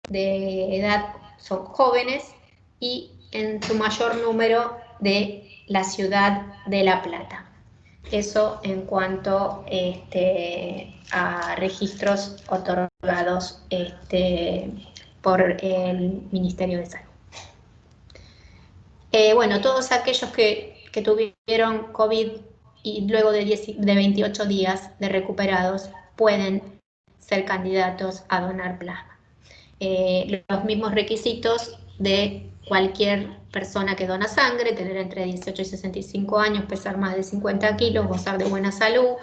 Speaker 3: de edad, son jóvenes, y en su mayor número de la ciudad de La Plata. Eso en cuanto a registros otorgados por el Ministerio de Salud. Bueno, todos aquellos que tuvieron COVID y luego de 28 días de recuperados pueden ser candidatos a donar plasma. Los mismos requisitos de cualquier persona que dona sangre: tener entre 18 y 65 años, pesar más de 50 kilos, gozar de buena salud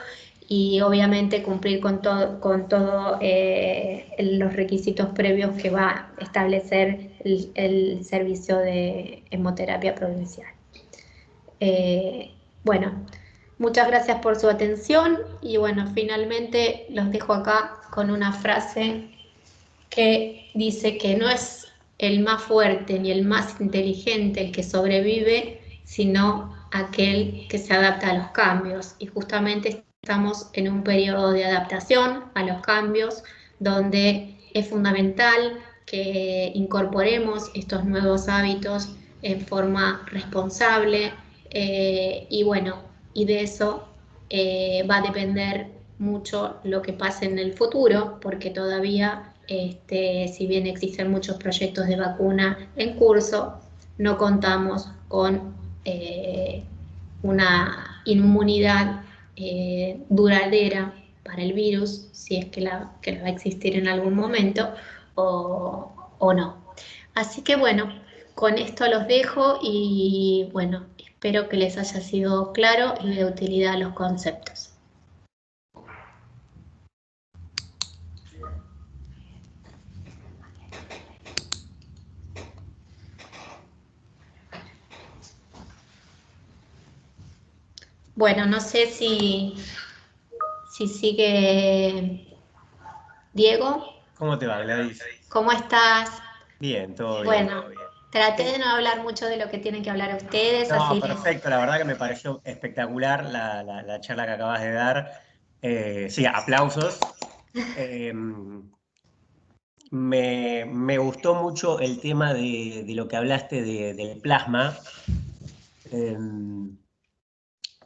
Speaker 3: y obviamente cumplir con todo los requisitos previos que va a establecer el servicio de hemoterapia provincial. Bueno, muchas gracias por su atención y bueno, finalmente los dejo acá con una frase que dice que no es el más fuerte ni el más inteligente el que sobrevive, sino aquel que se adapta a los cambios. Y justamente estamos en un periodo de adaptación a los cambios, donde es fundamental que incorporemos estos nuevos hábitos en forma responsable, y bueno, y de eso va a depender mucho lo que pase en el futuro, porque todavía si bien existen muchos proyectos de vacuna en curso, no contamos con una inmunidad duradera para el virus, si es que va a existir en algún momento o no. Así que bueno, con esto los dejo y bueno, espero que les haya sido claro y de utilidad los conceptos. Bueno, no sé si sigue Diego
Speaker 4: ¿Cómo te va, Gladys?
Speaker 3: ¿Cómo estás?
Speaker 4: Bien, todo bien.
Speaker 3: Bueno, traté de no hablar mucho de lo que tienen que hablar ustedes,
Speaker 4: No,
Speaker 3: así
Speaker 4: perfecto, la verdad que me pareció espectacular la charla que acabas de dar. Sí, aplausos. Me gustó mucho el tema de lo que hablaste del plasma.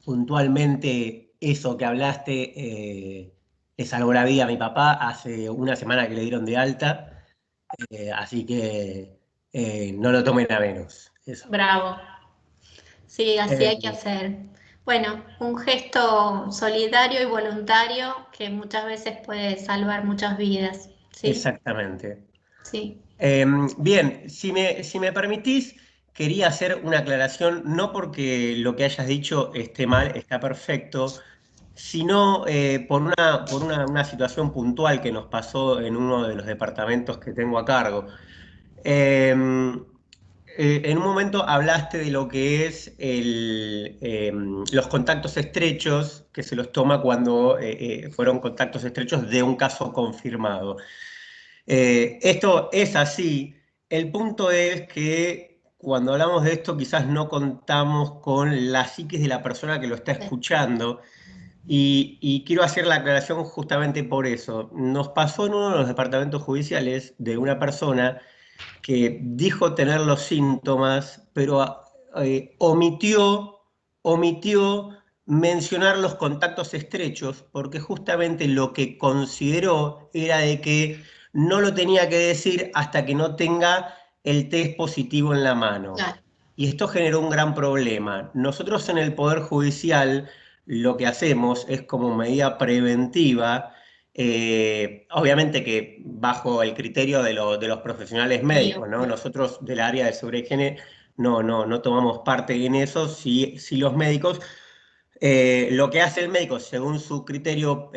Speaker 4: Puntualmente, eso que hablaste le salvó la vida a mi papá hace una semana que le dieron de alta, así que no lo tomen a menos. Eso.
Speaker 3: bravo. Sí, así hay que
Speaker 4: Eh,
Speaker 3: hacer. Bueno, un gesto solidario y voluntario que muchas veces puede salvar muchas vidas. Sí,
Speaker 4: Exactamente.
Speaker 3: sí.
Speaker 4: Bien, si me permitís, quería hacer una aclaración, no porque lo que hayas dicho esté mal, está perfecto, sino por una situación puntual que nos pasó en uno de los departamentos que tengo a cargo. Em, en un momento hablaste de lo que es los contactos estrechos, que se los toma cuando fueron contactos estrechos de un caso confirmado. Esto es así. El punto es que cuando hablamos de esto quizás no contamos con la psiquis de la persona que lo está escuchando y quiero hacer la aclaración justamente por eso. Nos pasó en uno de los departamentos judiciales de una persona que dijo tener los síntomas, pero omitió mencionar los contactos estrechos, porque justamente lo que consideró era de que no lo tenía que decir hasta que no tenga el test positivo en la mano.
Speaker 3: Claro.
Speaker 4: Y esto generó un gran problema. Nosotros en el Poder Judicial lo que hacemos es como medida preventiva, obviamente que bajo el criterio de los profesionales médicos, ¿no? Nosotros del área de seguridad y higiene no tomamos parte en eso, sí los médicos. Lo que hace el médico, según su criterio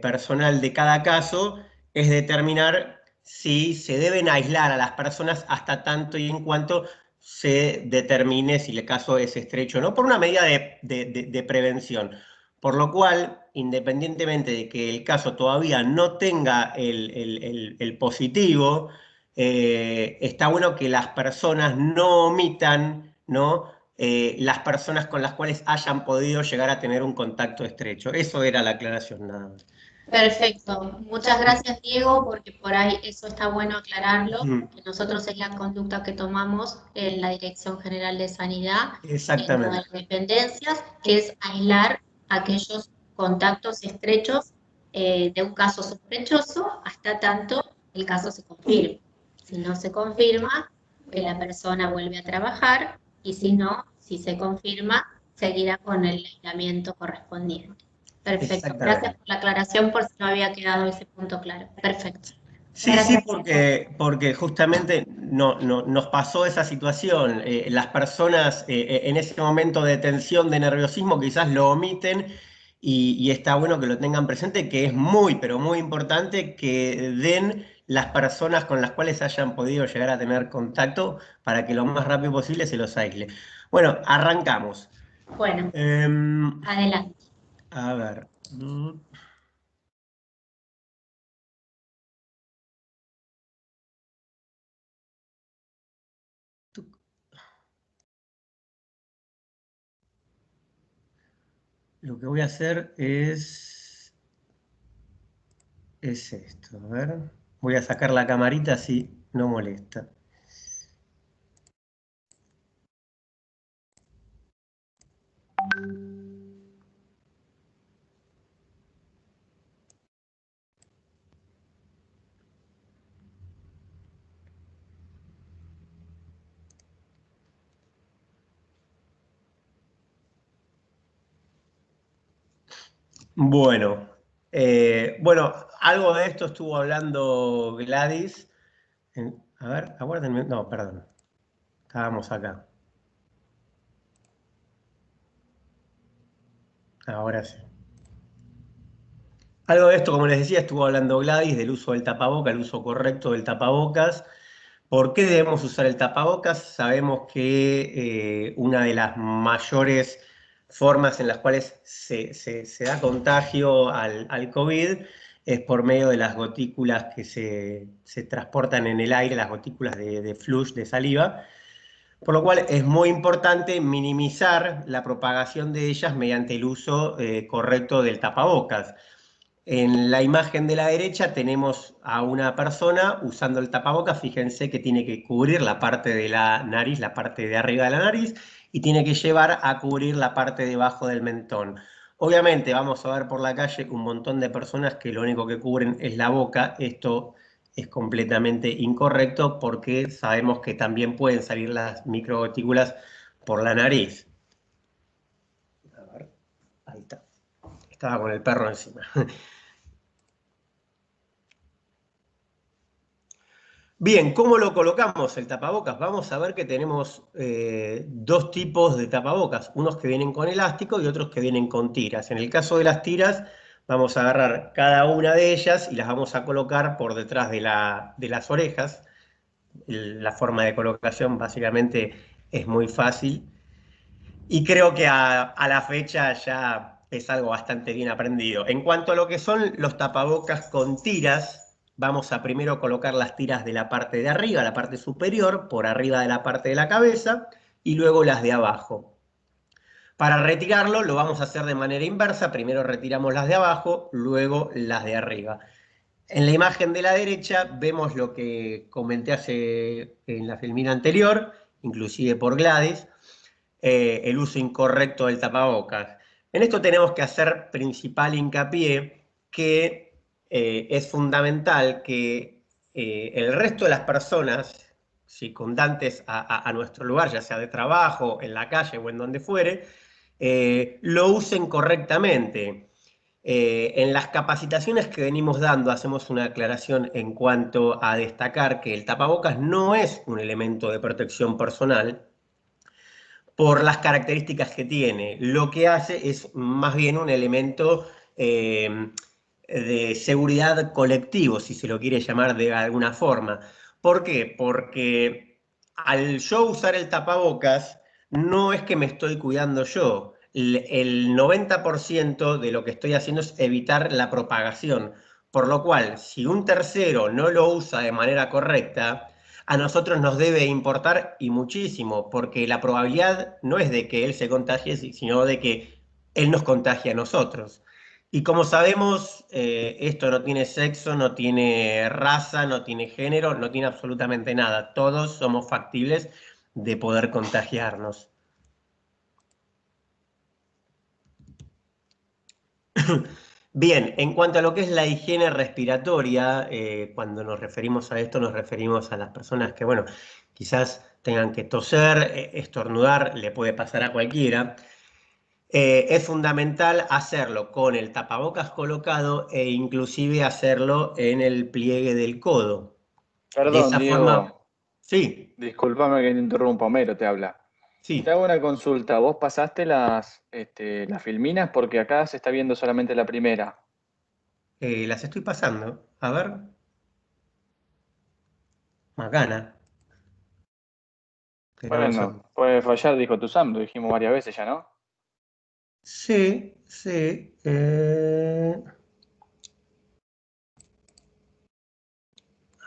Speaker 4: personal de cada caso, es determinar si se deben aislar a las personas hasta tanto y en cuanto se determine si el caso es estrecho o no, por una medida de prevención. Por lo cual, independientemente de que el caso todavía no tenga el positivo, está bueno que las personas no omitan, ¿no? Las personas con las cuales hayan podido llegar a tener un contacto estrecho. Eso era la aclaración, nada más.
Speaker 3: Perfecto. Muchas gracias, Diego, porque por ahí eso está bueno aclararlo,
Speaker 4: Mm,
Speaker 3: que nosotros es la conducta que tomamos en la Dirección General de Sanidad, en todas
Speaker 4: exactamente,
Speaker 3: las dependencias, que es aislar aquellos contactos estrechos de un caso sospechoso hasta tanto el caso se confirme. Si no se confirma, la persona vuelve a trabajar y si no, si se confirma, seguirá con el aislamiento correspondiente. Perfecto. Gracias
Speaker 4: exactamente.
Speaker 3: por la aclaración, por si no había quedado ese punto claro. Perfecto.
Speaker 4: Sí, sí,
Speaker 3: Gracias.
Speaker 4: porque justamente nos pasó esa situación. Las personas en ese momento de tensión, de nerviosismo, quizás lo omiten y está bueno que lo tengan presente, que es muy, pero muy importante que den las personas con las cuales hayan podido llegar a tener contacto para que lo más rápido posible se los aísle. Bueno, arrancamos.
Speaker 3: Bueno,
Speaker 4: Em,
Speaker 3: adelante.
Speaker 4: a ver. Lo que voy a hacer es esto. A ver. Voy a sacar la camarita así no molesta. Bueno, bueno, algo de esto estuvo hablando Gladys. A ver, aguárdenme. No, perdón. Estábamos acá. Ahora sí. Algo de esto, como les decía, estuvo hablando Gladys del uso del tapaboca, el uso correcto del tapabocas. ¿Por qué debemos usar el tapabocas? Sabemos que una de las mayores formas en las cuales se da contagio al COVID es por medio de las gotículas que se transportan en el aire, las gotículas de flush, de saliva, por lo cual es muy importante minimizar la propagación de ellas mediante el uso correcto del tapabocas. En la imagen de la derecha tenemos a una persona usando el tapabocas. Fíjense que tiene que cubrir la parte de la nariz, la parte de arriba de la nariz, y tiene que llevar a cubrir la parte de abajo del mentón. Obviamente vamos a ver por la calle un montón de personas que lo único que cubren es la boca. Esto es completamente incorrecto porque sabemos que también pueden salir las microgotículas por la nariz. A ver, ahí está. Estaba con el perro encima. Bien, ¿cómo lo colocamos el tapabocas? Vamos a ver que tenemos dos tipos de tapabocas, unos que vienen con elástico y otros que vienen con tiras. En el caso de las tiras, vamos a agarrar cada una de ellas y las vamos a colocar por detrás de las orejas. La forma de colocación básicamente es muy fácil y creo que a la fecha ya es algo bastante bien aprendido. En cuanto a lo que son los tapabocas con tiras, vamos a primero colocar las tiras de la parte de arriba, la parte superior, por arriba de la parte de la cabeza, y luego las de abajo. Para retirarlo lo vamos a hacer de manera inversa. Primero retiramos las de abajo, luego las de arriba. En la imagen de la derecha vemos lo que comenté en la filmina anterior, inclusive por Gladys, el uso incorrecto del tapabocas. En esto tenemos que hacer principal hincapié que es fundamental que el resto de las personas circundantes a nuestro lugar, ya sea de trabajo, en la calle o en donde fuere, lo usen correctamente. En las capacitaciones que venimos dando hacemos una aclaración en cuanto a destacar que el tapabocas no es un elemento de protección personal por las características que tiene. Lo que hace es más bien un elemento de seguridad colectivo, si se lo quiere llamar de alguna forma. ¿Por qué? Porque al yo usar el tapabocas, no es que me estoy cuidando yo. El 90% de lo que estoy haciendo es evitar la propagación. Por lo cual, si un tercero no lo usa de manera correcta, a nosotros nos debe importar y muchísimo, porque la probabilidad no es de que él se contagie, sino de que él nos contagie a nosotros. Y como sabemos, esto no tiene sexo, no tiene raza, no tiene género, no tiene absolutamente nada. Todos somos factibles de poder contagiarnos. Bien, en cuanto a lo que es la higiene respiratoria, cuando nos referimos a esto, nos referimos a las personas que, bueno, quizás tengan que toser, estornudar, le puede pasar a cualquiera. Es fundamental hacerlo con el tapabocas colocado e inclusive hacerlo en el pliegue del codo.
Speaker 2: Perdón,
Speaker 4: de esa
Speaker 2: Diego.
Speaker 4: forma, sí.
Speaker 2: Disculpame que te interrumpa, Homero te habla.
Speaker 4: Sí.
Speaker 2: Te hago una consulta. ¿Vos pasaste las filminas? Porque acá se está viendo solamente la primera.
Speaker 4: Las estoy pasando. A ver. Macana. Pero no sé.
Speaker 2: Bueno, puede fallar, dijo Tuzam, lo dijimos varias veces ya, ¿no?
Speaker 4: Sí, sí.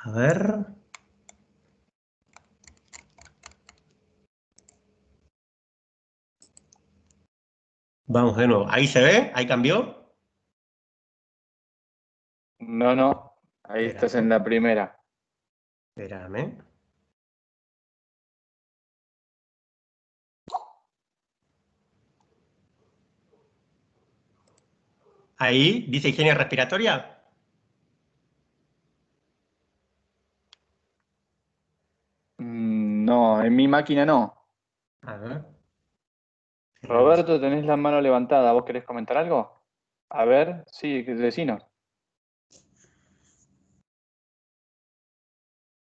Speaker 4: A ver. Vamos de nuevo. ¿Ahí se ve? ¿Ahí cambió?
Speaker 2: No. Ahí estás en la primera.
Speaker 4: Espérame. Ahí dice higiene respiratoria.
Speaker 2: No, en mi máquina no.
Speaker 4: A ver.
Speaker 2: Roberto, tenés la mano levantada. ¿Vos querés comentar algo? A ver, sí, decinos.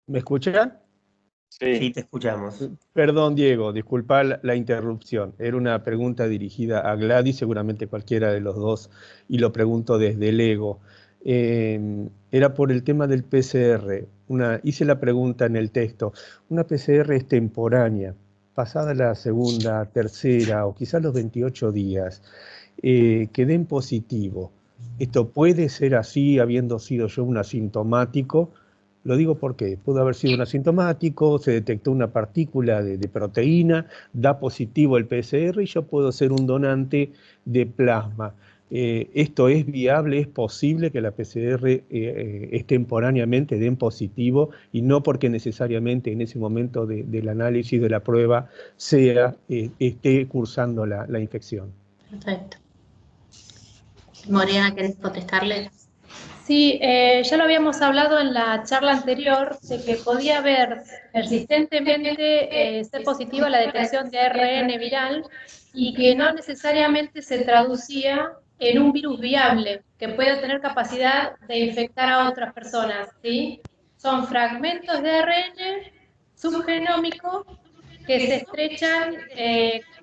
Speaker 5: ¿Me escuchan?
Speaker 4: Sí, te escuchamos.
Speaker 5: Perdón, Diego, disculpa la interrupción. Era una pregunta dirigida a Gladys, seguramente cualquiera de los dos, y lo pregunto desde el ego. Era por el tema del PCR. Hice la pregunta en el texto. Una PCR es temporánea, pasada la segunda, tercera o quizás los 28 días, que den positivo. Esto puede ser así habiendo sido yo un asintomático. Lo digo porque pudo haber sido un asintomático, se detectó una partícula de proteína, da positivo el PCR y yo puedo ser un donante de plasma. ¿Esto es viable? ¿Es posible que la PCR extemporáneamente den positivo y no porque necesariamente en ese momento del análisis de la prueba esté cursando la infección?
Speaker 3: Perfecto. Morena, ¿querés contestarle?
Speaker 6: Sí, ya lo habíamos hablado en la charla anterior de que podía haber persistentemente ser positiva la detección de ARN viral y que no necesariamente se traducía en un virus viable que pueda tener capacidad de infectar a otras personas, ¿sí? Son fragmentos de ARN subgenómico que se estrechan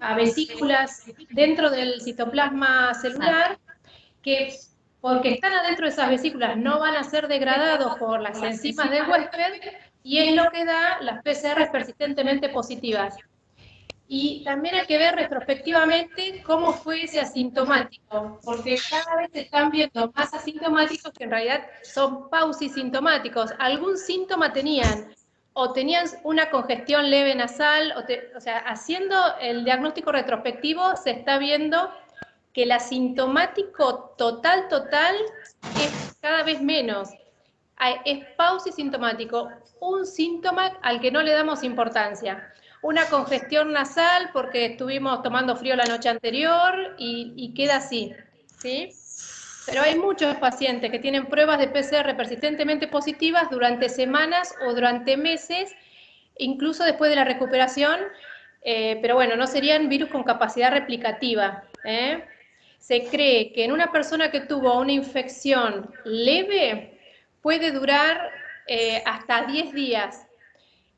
Speaker 6: a vesículas dentro del citoplasma celular que porque están adentro de esas vesículas no van a ser degradados por las enzimas del huésped y es lo que da las PCR persistentemente positivas. Y también hay que ver retrospectivamente cómo fue ese asintomático, porque cada vez se están viendo más asintomáticos que en realidad son pausisintomáticos. Algún síntoma tenían, o tenían una congestión leve nasal, o sea, haciendo el diagnóstico retrospectivo se está viendo que el asintomático total es cada vez menos. Es pausisintomático, un síntoma al que no le damos importancia. Una congestión nasal porque estuvimos tomando frío la noche anterior y queda así, ¿sí? Pero hay muchos pacientes que tienen pruebas de PCR persistentemente positivas durante semanas o durante meses, incluso después de la recuperación, pero bueno, no serían virus con capacidad replicativa, ¿eh? Se cree que en una persona que tuvo una infección leve puede durar hasta 10 días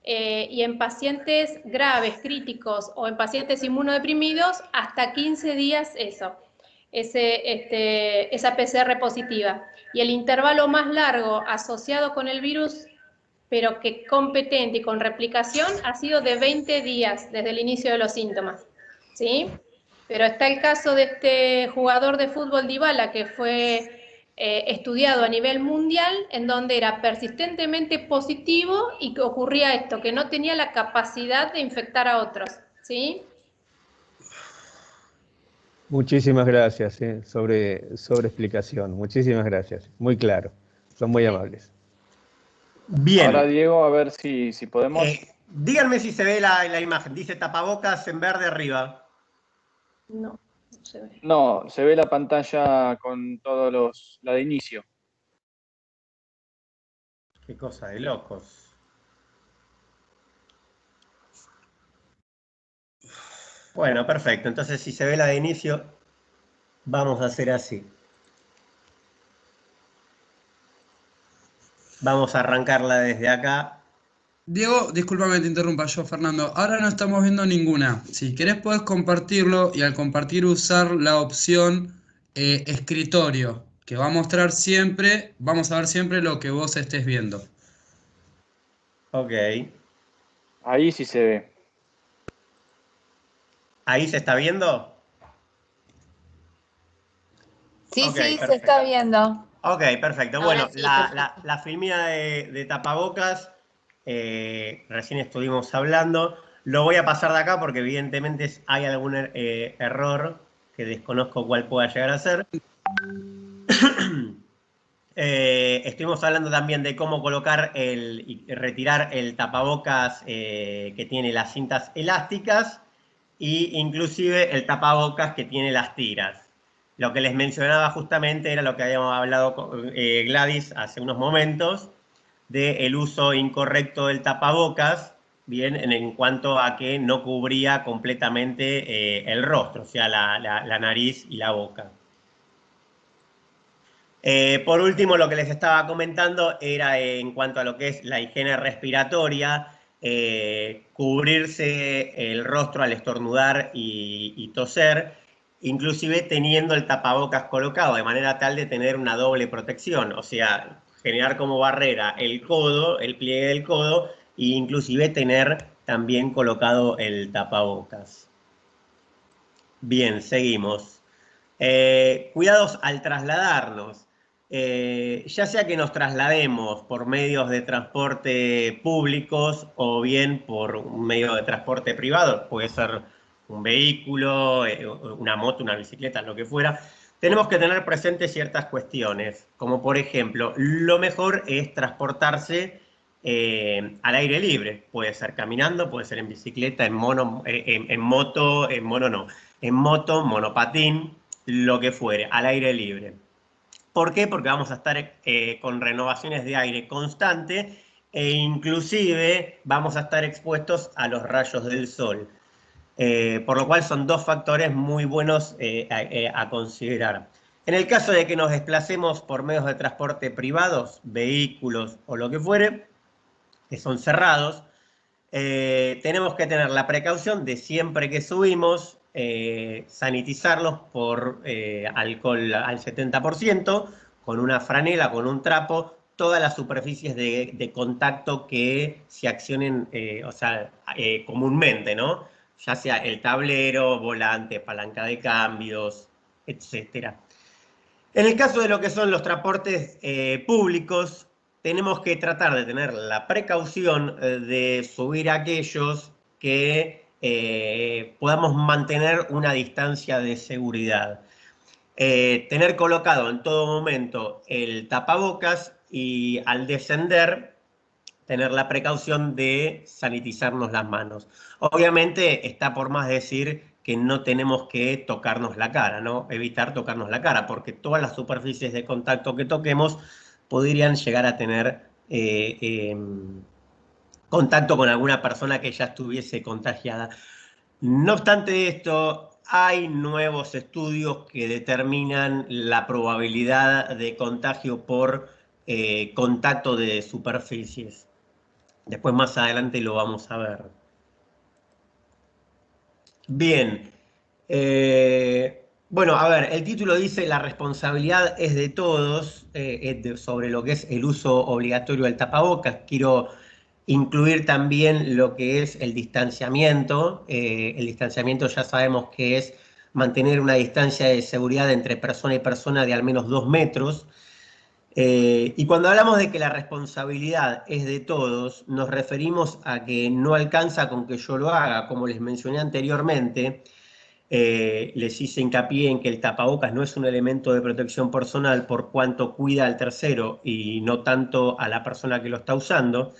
Speaker 6: y en pacientes graves, críticos o en pacientes inmunodeprimidos hasta 15 días esa PCR positiva. Y el intervalo más largo asociado con el virus, pero que competente y con replicación, ha sido de 20 días desde el inicio de los síntomas, ¿sí? Pero está el caso de este jugador de fútbol Dybala que fue estudiado a nivel mundial, en donde era persistentemente positivo y que ocurría esto, que no tenía la capacidad de infectar a otros, ¿sí?
Speaker 5: Muchísimas gracias sobre explicación. Muchísimas gracias. Muy claro. Son muy amables.
Speaker 4: Bien.
Speaker 2: Ahora, Diego, a ver si podemos.
Speaker 4: Díganme si se ve la imagen. Dice tapabocas en verde arriba.
Speaker 6: No, no se ve.
Speaker 2: No, se ve la pantalla con todos la de inicio.
Speaker 4: Qué cosa de locos. Bueno, perfecto. Entonces, si se ve la de inicio, vamos a hacer así. Vamos a arrancarla desde acá.
Speaker 1: Diego, discúlpame, te interrumpa yo, Fernando. Ahora no estamos viendo ninguna. Si querés podés compartirlo y al compartir usar la opción escritorio, que va a mostrar siempre, vamos a ver siempre lo que vos estés viendo.
Speaker 4: Ok.
Speaker 2: Ahí sí se ve.
Speaker 4: ¿Ahí se está viendo?
Speaker 7: Sí,
Speaker 4: Ok,
Speaker 7: sí, se
Speaker 4: perfecto.
Speaker 7: está viendo.
Speaker 4: Ok, perfecto.
Speaker 3: Ahora
Speaker 4: Bueno,
Speaker 3: sí, perfecto.
Speaker 4: la filmina de tapabocas, recién estuvimos hablando. Lo voy a pasar de acá porque evidentemente hay algún error que desconozco cuál pueda llegar a ser. Estuvimos hablando también de cómo colocar y retirar el tapabocas que tiene las cintas elásticas e inclusive el tapabocas que tiene las tiras. Lo que les mencionaba justamente era lo que habíamos hablado con Gladys hace unos momentos, del uso incorrecto del tapabocas, bien, en cuanto a que no cubría completamente el rostro, o sea, la nariz y la boca. Por último, lo que les estaba comentando era en cuanto a lo que es la higiene respiratoria, cubrirse el rostro al estornudar y toser, inclusive teniendo el tapabocas colocado, de manera tal de tener una doble protección, o sea, generar como barrera el codo, el pliegue del codo, e inclusive tener también colocado el tapabocas. Bien, seguimos. Cuidados al trasladarnos. Ya sea que nos traslademos por medios de transporte públicos o bien por un medio de transporte privado, puede ser un vehículo, una moto, una bicicleta, lo que fuera, tenemos que tener presentes ciertas cuestiones, como por ejemplo, lo mejor es transportarse al aire libre. Puede ser caminando, puede ser en bicicleta, en moto, monopatín, lo que fuere, al aire libre. ¿Por qué? Porque vamos a estar con renovaciones de aire constante e inclusive vamos a estar expuestos a los rayos del sol. Por lo cual son dos factores muy buenos a considerar. En el caso de que nos desplacemos por medios de transporte privados, vehículos o lo que fuere, que son cerrados, tenemos que tener la precaución de siempre que subimos, sanitizarlos por alcohol al 70%, con una franela, con un trapo, todas las superficies de contacto que se accionen, comúnmente, ¿no? Ya sea el tablero, volante, palanca de cambios, etc. En el caso de lo que son los transportes públicos, tenemos que tratar de tener la precaución de subir a aquellos que podamos mantener una distancia de seguridad. Tener colocado en todo momento el tapabocas y al descender tener la precaución de sanitizarnos las manos. Obviamente está por más decir que no tenemos que tocarnos la cara, ¿no? Evitar tocarnos la cara, porque todas las superficies de contacto que toquemos podrían llegar a tener contacto con alguna persona que ya estuviese contagiada. No obstante esto, hay nuevos estudios que determinan la probabilidad de contagio por contacto de superficies. Después más adelante lo vamos a ver. Bien. Bueno, a ver, el título dice la responsabilidad es de todos sobre lo que es el uso obligatorio del tapabocas. Quiero incluir también lo que es el distanciamiento. El distanciamiento ya sabemos que es mantener una distancia de seguridad entre persona y persona de al menos 2 metros. Y cuando hablamos de que la responsabilidad es de todos, nos referimos a que no alcanza con que yo lo haga, como les mencioné anteriormente. Les hice hincapié en que el tapabocas no es un elemento de protección personal por cuanto cuida al tercero y no tanto a la persona que lo está usando.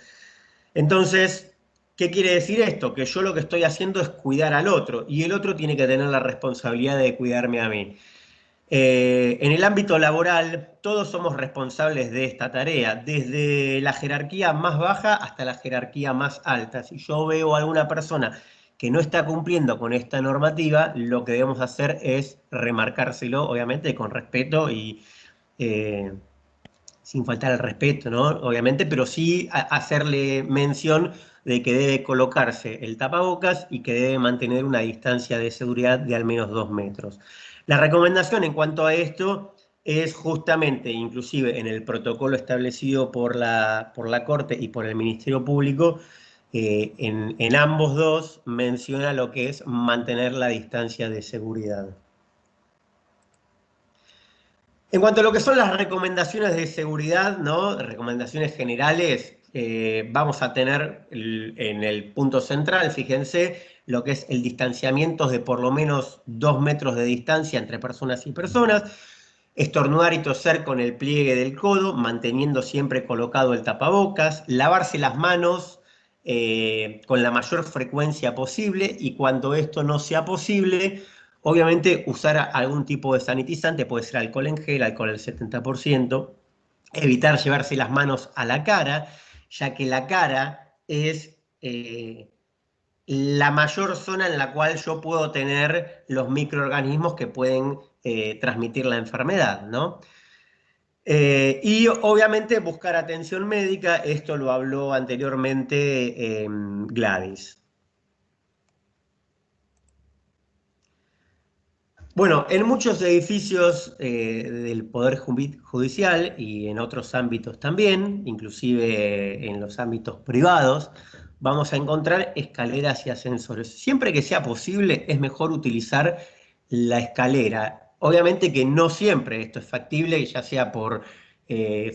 Speaker 4: Entonces, ¿qué quiere decir esto? Que yo lo que estoy haciendo es cuidar al otro y el otro tiene que tener la responsabilidad de cuidarme a mí. En el ámbito laboral, todos somos responsables de esta tarea, desde la jerarquía más baja hasta la jerarquía más alta. Si yo veo a alguna persona que no está cumpliendo con esta normativa, lo que debemos hacer es remarcárselo, obviamente, con respeto y sin faltar al respeto, ¿no? Obviamente, pero sí hacerle mención de que debe colocarse el tapabocas y que debe mantener una distancia de seguridad de al menos 2 metros. La recomendación en cuanto a esto es justamente, inclusive en el protocolo establecido por la Corte y por el Ministerio Público, en ambos dos menciona lo que es mantener la distancia de seguridad. En cuanto a lo que son las recomendaciones de seguridad, ¿no? Recomendaciones generales, vamos a tener en el punto central, fíjense, lo que es el distanciamiento de por lo menos 2 metros de distancia entre personas y personas, estornudar y toser con el pliegue del codo, manteniendo siempre colocado el tapabocas, lavarse las manos con la mayor frecuencia posible y cuando esto no sea posible, obviamente usar algún tipo de sanitizante, puede ser alcohol en gel, alcohol al 70%, evitar llevarse las manos a la cara, ya que la cara es la mayor zona en la cual yo puedo tener los microorganismos que pueden transmitir la enfermedad, ¿no? Y obviamente buscar atención médica, esto lo habló anteriormente Gladys. Bueno, en muchos edificios del Poder Judicial y en otros ámbitos también, inclusive en los ámbitos privados, vamos a encontrar escaleras y ascensores. Siempre que sea posible, es mejor utilizar la escalera. Obviamente que no siempre esto es factible, ya sea por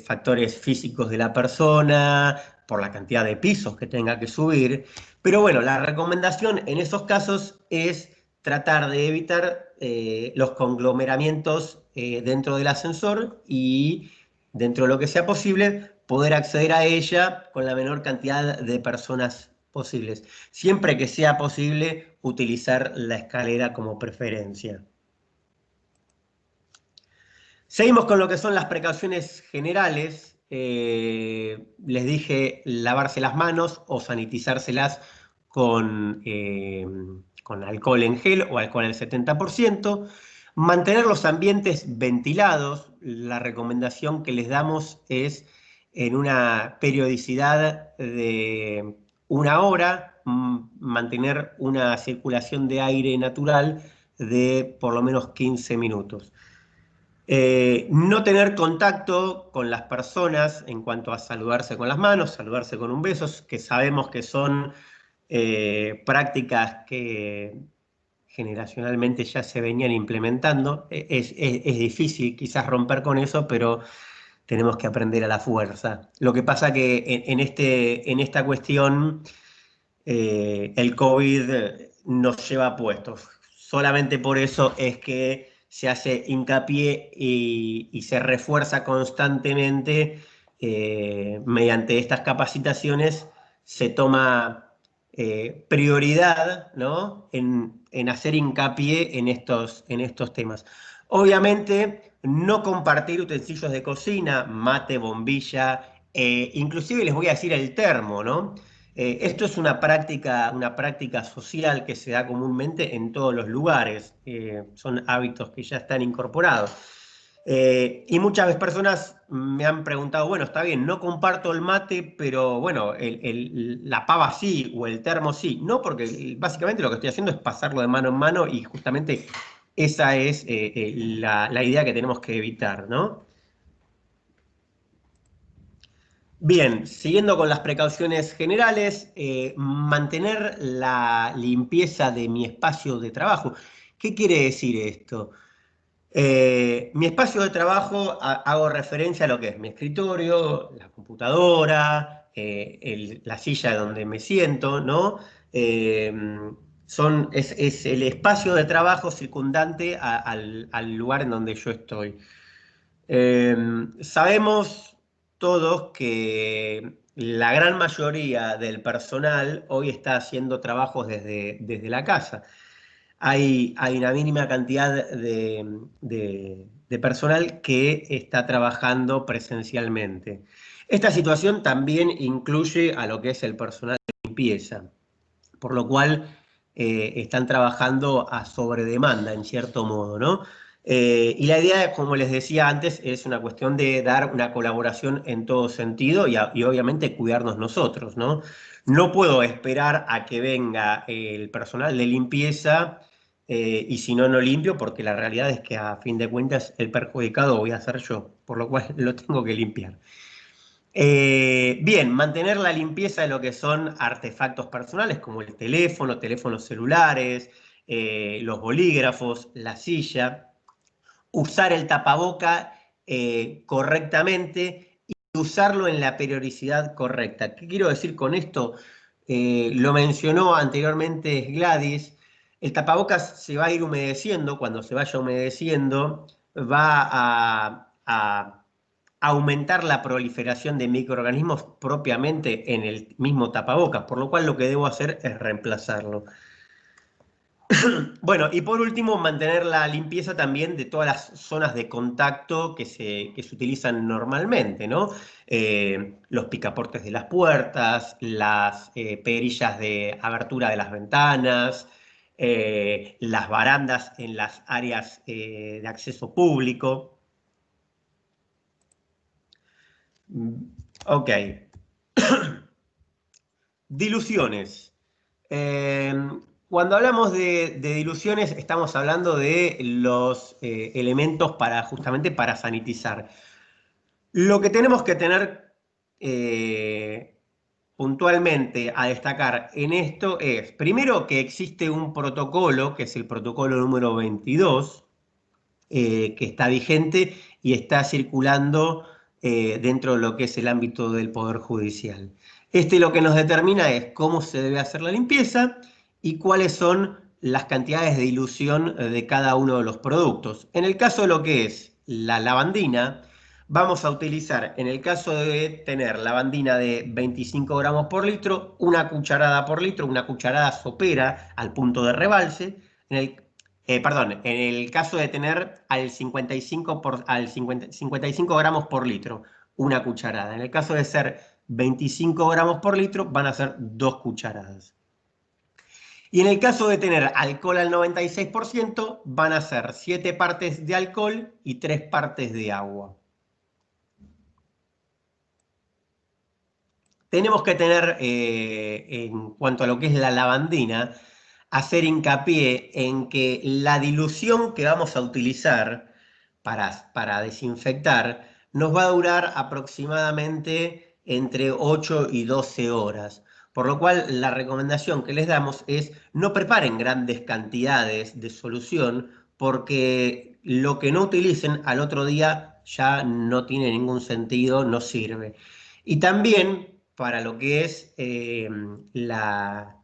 Speaker 4: factores físicos de la persona, por la cantidad de pisos que tenga que subir, pero bueno, la recomendación en esos casos es tratar de evitar los conglomeramientos dentro del ascensor y, dentro de lo que sea posible, poder acceder a ella con la menor cantidad de personas posibles. Siempre que sea posible, utilizar la escalera como preferencia. Seguimos con lo que son las precauciones generales. Les dije lavarse las manos o sanitizárselas con alcohol en gel o alcohol al 70%. Mantener los ambientes ventilados. La recomendación que les damos es en una periodicidad de 1 hora, mantener una circulación de aire natural de por lo menos 15 minutos. No tener contacto con las personas en cuanto a saludarse con las manos, saludarse con un beso, que sabemos que son prácticas que generacionalmente ya se venían implementando. Es difícil quizás romper con eso, pero tenemos que aprender a la fuerza. Lo que pasa que en esta cuestión el COVID nos lleva puestos. Solamente por eso es que se hace hincapié y se refuerza constantemente mediante estas capacitaciones, se toma prioridad, ¿no?, en hacer hincapié en estos temas. Obviamente, no compartir utensilios de cocina, mate, bombilla, inclusive les voy a decir el termo, ¿no? Esto es una práctica social que se da comúnmente en todos los lugares. Son hábitos que ya están incorporados. Y muchas personas me han preguntado, bueno, está bien, no comparto el mate, pero bueno, la pava sí, o el termo sí. No, porque básicamente lo que estoy haciendo es pasarlo de mano en mano, y justamente esa es la idea que tenemos que evitar, ¿no? Bien, siguiendo con las precauciones generales, mantener la limpieza de mi espacio de trabajo. ¿Qué quiere decir esto? Mi espacio de trabajo, hago referencia a lo que es mi escritorio, la computadora, la silla donde me siento, ¿no? Es el espacio de trabajo circundante al lugar en donde yo estoy. Sabemos todos que la gran mayoría del personal hoy está haciendo trabajos desde la casa. Hay una mínima cantidad de personal que está trabajando presencialmente. Esta situación también incluye a lo que es el personal de limpieza, por lo cual están trabajando a sobredemanda, en cierto modo, ¿no? Y la idea, como les decía antes, es una cuestión de dar una colaboración en todo sentido y obviamente cuidarnos nosotros, ¿no? No puedo esperar a que venga el personal de limpieza y si no, no limpio, porque la realidad es que a fin de cuentas el perjudicado voy a ser yo, por lo cual lo tengo que limpiar. Bien, mantener la limpieza de lo que son artefactos personales como el teléfono, teléfonos celulares, los bolígrafos, la silla. Usar el tapaboca correctamente y usarlo en la periodicidad correcta. ¿Qué quiero decir con esto? Lo mencionó anteriormente Gladys. El tapabocas se va a ir humedeciendo. Cuando se vaya humedeciendo, va a aumentar la proliferación de microorganismos propiamente en el mismo tapabocas, por lo cual lo que debo hacer es reemplazarlo. Bueno, y por último, mantener la limpieza también de todas las zonas de contacto que se utilizan normalmente, ¿no? Los picaportes de las puertas, las perillas de abertura de las ventanas, las barandas en las áreas de acceso público. Ok. Diluciones. Cuando hablamos de diluciones, estamos hablando de los elementos justamente para sanitizar. Lo que tenemos que tener puntualmente a destacar en esto es, primero, que existe un protocolo, que es el protocolo número 22, que está vigente y está circulando dentro de lo que es el ámbito del Poder Judicial. Lo que nos determina es cómo se debe hacer la limpieza y cuáles son las cantidades de dilución de cada uno de los productos. En el caso de lo que es la lavandina, vamos a utilizar, en el caso de tener lavandina de 25 gramos por litro, una cucharada por litro, una cucharada sopera al punto de rebalse. En el caso de tener al 55 gramos por litro, una cucharada. En el caso de ser 25 gramos por litro, van a ser 2 cucharadas. Y en el caso de tener alcohol al 96%, van a ser 7 partes de alcohol y 3 partes de agua. Tenemos que tener, en cuanto a lo que es la lavandina, hacer hincapié en que la dilución que vamos a utilizar para desinfectar nos va a durar aproximadamente entre 8 y 12 horas. Por lo cual, la recomendación que les damos es no preparen grandes cantidades de solución, porque lo que no utilicen al otro día ya no tiene ningún sentido, no sirve. Y también para lo que es la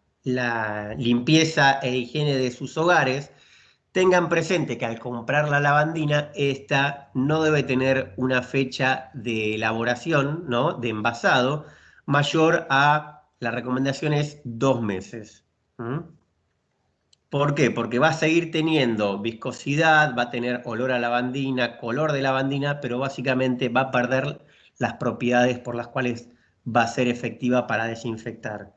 Speaker 4: limpieza e higiene de sus hogares, tengan presente que al comprar la lavandina, esta no debe tener una fecha de elaboración, ¿no?, de envasado, mayor a, la recomendación es 2 meses. ¿Por qué? Porque va a seguir teniendo viscosidad, va a tener olor a lavandina, color de lavandina, pero básicamente va a perder las propiedades por las cuales va a ser efectiva para desinfectar.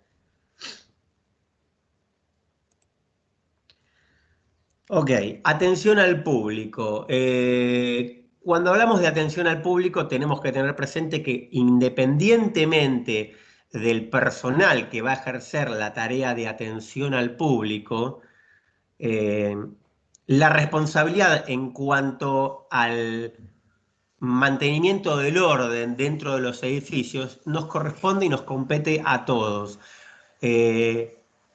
Speaker 4: Ok, atención al público. Cuando hablamos de atención al público, tenemos que tener presente que independientemente del personal que va a ejercer la tarea de atención al público, la responsabilidad en cuanto al mantenimiento del orden dentro de los edificios nos corresponde y nos compete a todos.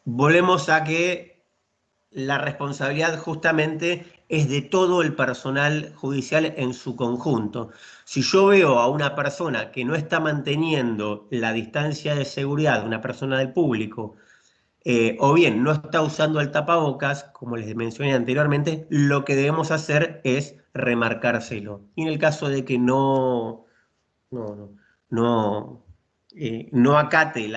Speaker 4: Volvemos a que la responsabilidad justamente es de todo el personal judicial en su conjunto. Si yo veo a una persona que no está manteniendo la distancia de seguridad, una persona del público, o bien no está usando el tapabocas, como les mencioné anteriormente, lo que debemos hacer es remarcárselo. Y en el caso de que no acate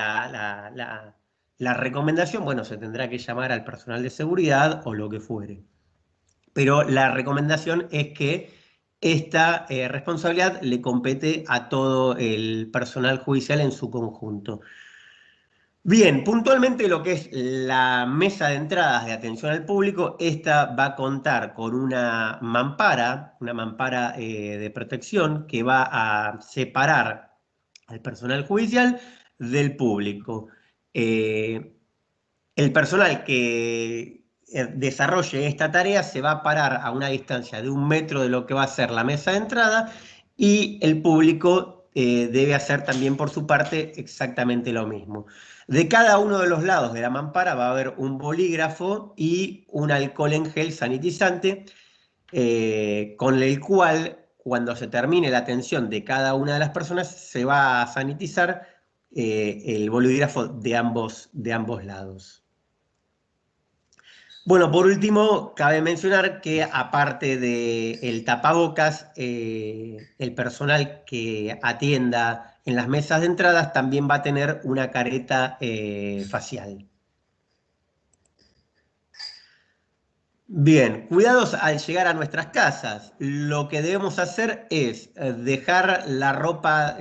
Speaker 4: la recomendación, bueno, se tendrá que llamar al personal de seguridad o lo que fuere. Pero la recomendación es que esta responsabilidad le compete a todo el personal judicial en su conjunto. Bien, puntualmente lo que es la mesa de entradas de atención al público, esta va a contar con una mampara de protección que va a separar al personal judicial del público. El personal que desarrolle esta tarea se va a parar a una distancia de 1 metro de lo que va a ser la mesa de entrada, y el público debe hacer también por su parte exactamente lo mismo. De cada uno de los lados de la mampara va a haber un bolígrafo y un alcohol en gel sanitizante, con el cual, cuando se termine la atención de cada una de las personas, se va a sanitizar el bolígrafo de ambos lados. Bueno, por último, cabe mencionar que aparte del tapabocas, el personal que atienda en las mesas de entradas también va a tener una careta facial. Bien, cuidados al llegar a nuestras casas. Lo que debemos hacer es dejar la ropa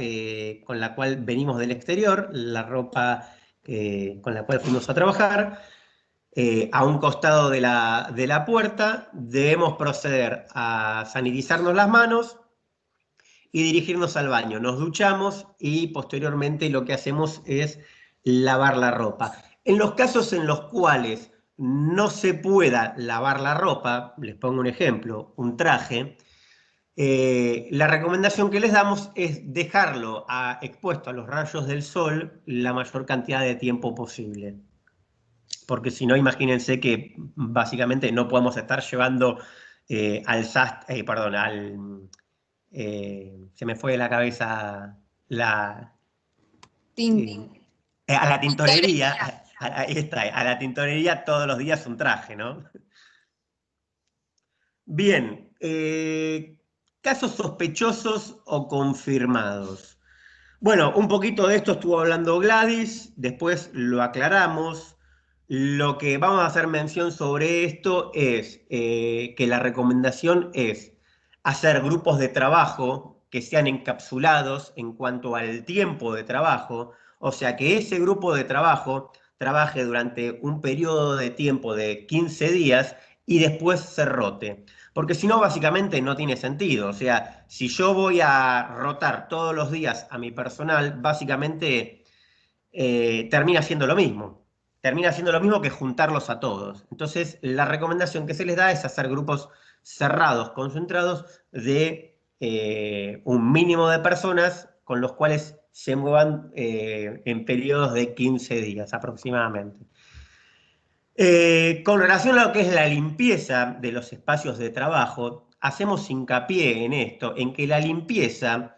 Speaker 4: con la cual venimos del exterior, la ropa con la cual fuimos a trabajar, a un costado de la puerta. Debemos proceder a sanitizarnos las manos y dirigirnos al baño. Nos duchamos y posteriormente lo que hacemos es lavar la ropa. En los casos en los cuales no se pueda lavar la ropa, les pongo un ejemplo, un traje, la recomendación que les damos es dejarlo expuesto a los rayos del sol la mayor cantidad de tiempo posible. Porque si no, imagínense que básicamente no podemos estar llevando se me fue de la cabeza a la tintorería, ahí está, a la tintorería todos los días un traje, ¿no? Bien, casos sospechosos o confirmados. Bueno, un poquito de esto estuvo hablando Gladys, después lo aclaramos. Lo que vamos a hacer mención sobre esto es que la recomendación es hacer grupos de trabajo que sean encapsulados en cuanto al tiempo de trabajo, o sea que ese grupo de trabajo trabaje durante un periodo de tiempo de 15 días y después se rote. Porque si no, básicamente no tiene sentido. O sea, si yo voy a rotar todos los días a mi personal, básicamente termina siendo lo mismo. Termina siendo lo mismo que juntarlos a todos. Entonces, la recomendación que se les da es hacer grupos cerrados, concentrados, de un mínimo de personas con los cuales se muevan en periodos de 15 días aproximadamente. Con relación a lo que es la limpieza de los espacios de trabajo, hacemos hincapié en esto, en que la limpieza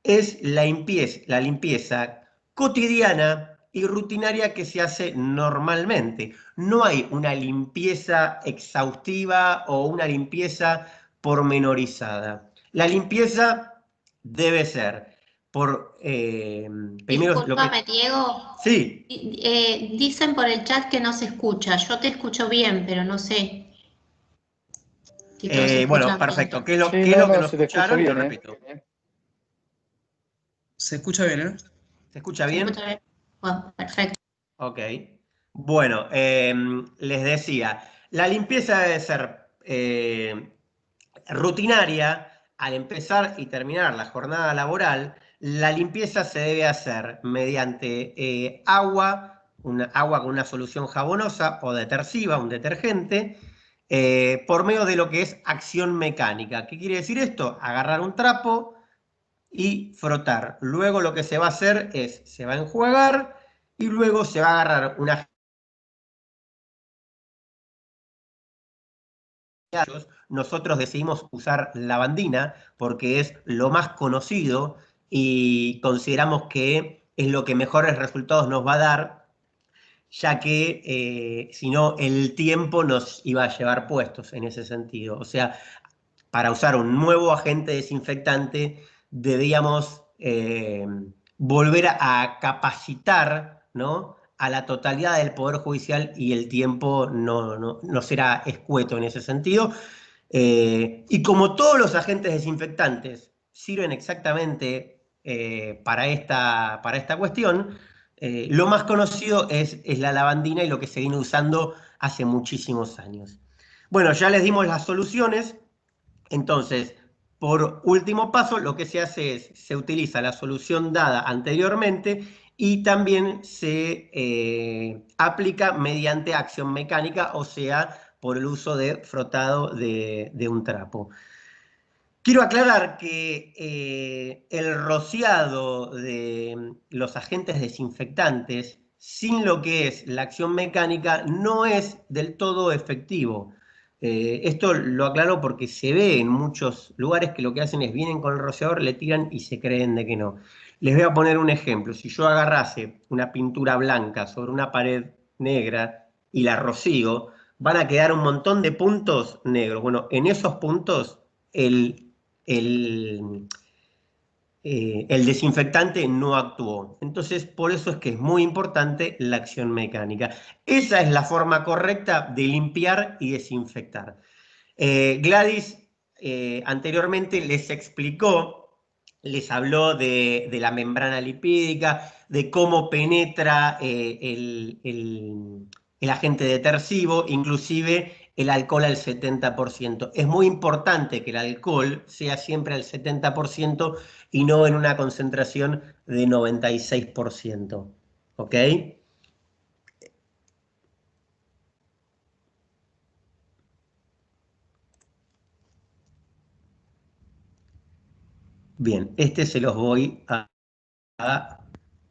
Speaker 4: es la limpieza cotidiana y rutinaria que se hace normalmente. No hay una limpieza exhaustiva o una limpieza pormenorizada. La limpieza debe ser primero
Speaker 3: Discúlpame, Diego.
Speaker 4: Sí.
Speaker 3: Dicen por el chat que no se escucha. Yo te escucho bien, pero no sé si todos se
Speaker 4: Bueno,
Speaker 3: escuchan
Speaker 4: perfecto.
Speaker 3: bien.
Speaker 4: ¿Qué es lo
Speaker 2: Sí,
Speaker 4: que no
Speaker 2: se te escucha
Speaker 4: escucharon? Te
Speaker 2: bien,
Speaker 4: repito.
Speaker 1: Se escucha bien, ¿eh?
Speaker 4: ¿Se escucha
Speaker 3: ¿Se
Speaker 4: bien?
Speaker 3: escucha bien? Bueno, perfecto.
Speaker 4: Ok. Bueno, les decía, la limpieza debe ser rutinaria. Al empezar y terminar la jornada laboral, la limpieza se debe hacer mediante agua con una solución jabonosa o detersiva, un detergente, por medio de lo que es acción mecánica. ¿Qué quiere decir esto? Agarrar un trapo y frotar. Luego lo que se va a hacer es, se va a enjuagar y luego se va a agarrar una... Nosotros decidimos usar lavandina porque es lo más conocido y consideramos que es lo que mejores resultados nos va a dar, ya que si no el tiempo nos iba a llevar puestos en ese sentido. O sea, para usar un nuevo agente desinfectante debíamos volver a capacitar, ¿no?, a la totalidad del Poder Judicial y el tiempo no será escueto en ese sentido. Y como todos los agentes desinfectantes sirven exactamente para esta cuestión, lo más conocido es la lavandina y lo que se viene usando hace muchísimos años. Bueno, ya les dimos las soluciones. Entonces, por último paso, lo que se hace es, se utiliza la solución dada anteriormente y también se aplica mediante acción mecánica, o sea, por el uso de frotado de un trapo. Quiero aclarar que el rociado de los agentes desinfectantes, sin lo que es la acción mecánica, no es del todo efectivo. Esto lo aclaro porque se ve en muchos lugares que lo que hacen es vienen con el rociador, le tiran y se creen de que no. Les voy a poner un ejemplo. Si yo agarrase una pintura blanca sobre una pared negra y la rocío, van a quedar un montón de puntos negros. Bueno, en esos puntos el desinfectante no actuó. Entonces, por eso es que es muy importante la acción mecánica. Esa es la forma correcta de limpiar y desinfectar. Gladys anteriormente les explicó, les habló de la membrana lipídica, de cómo penetra el agente detersivo, inclusive el alcohol al 70%. Es muy importante que el alcohol sea siempre al 70% y no en una concentración de 96%. ¿Ok? Bien, se los voy a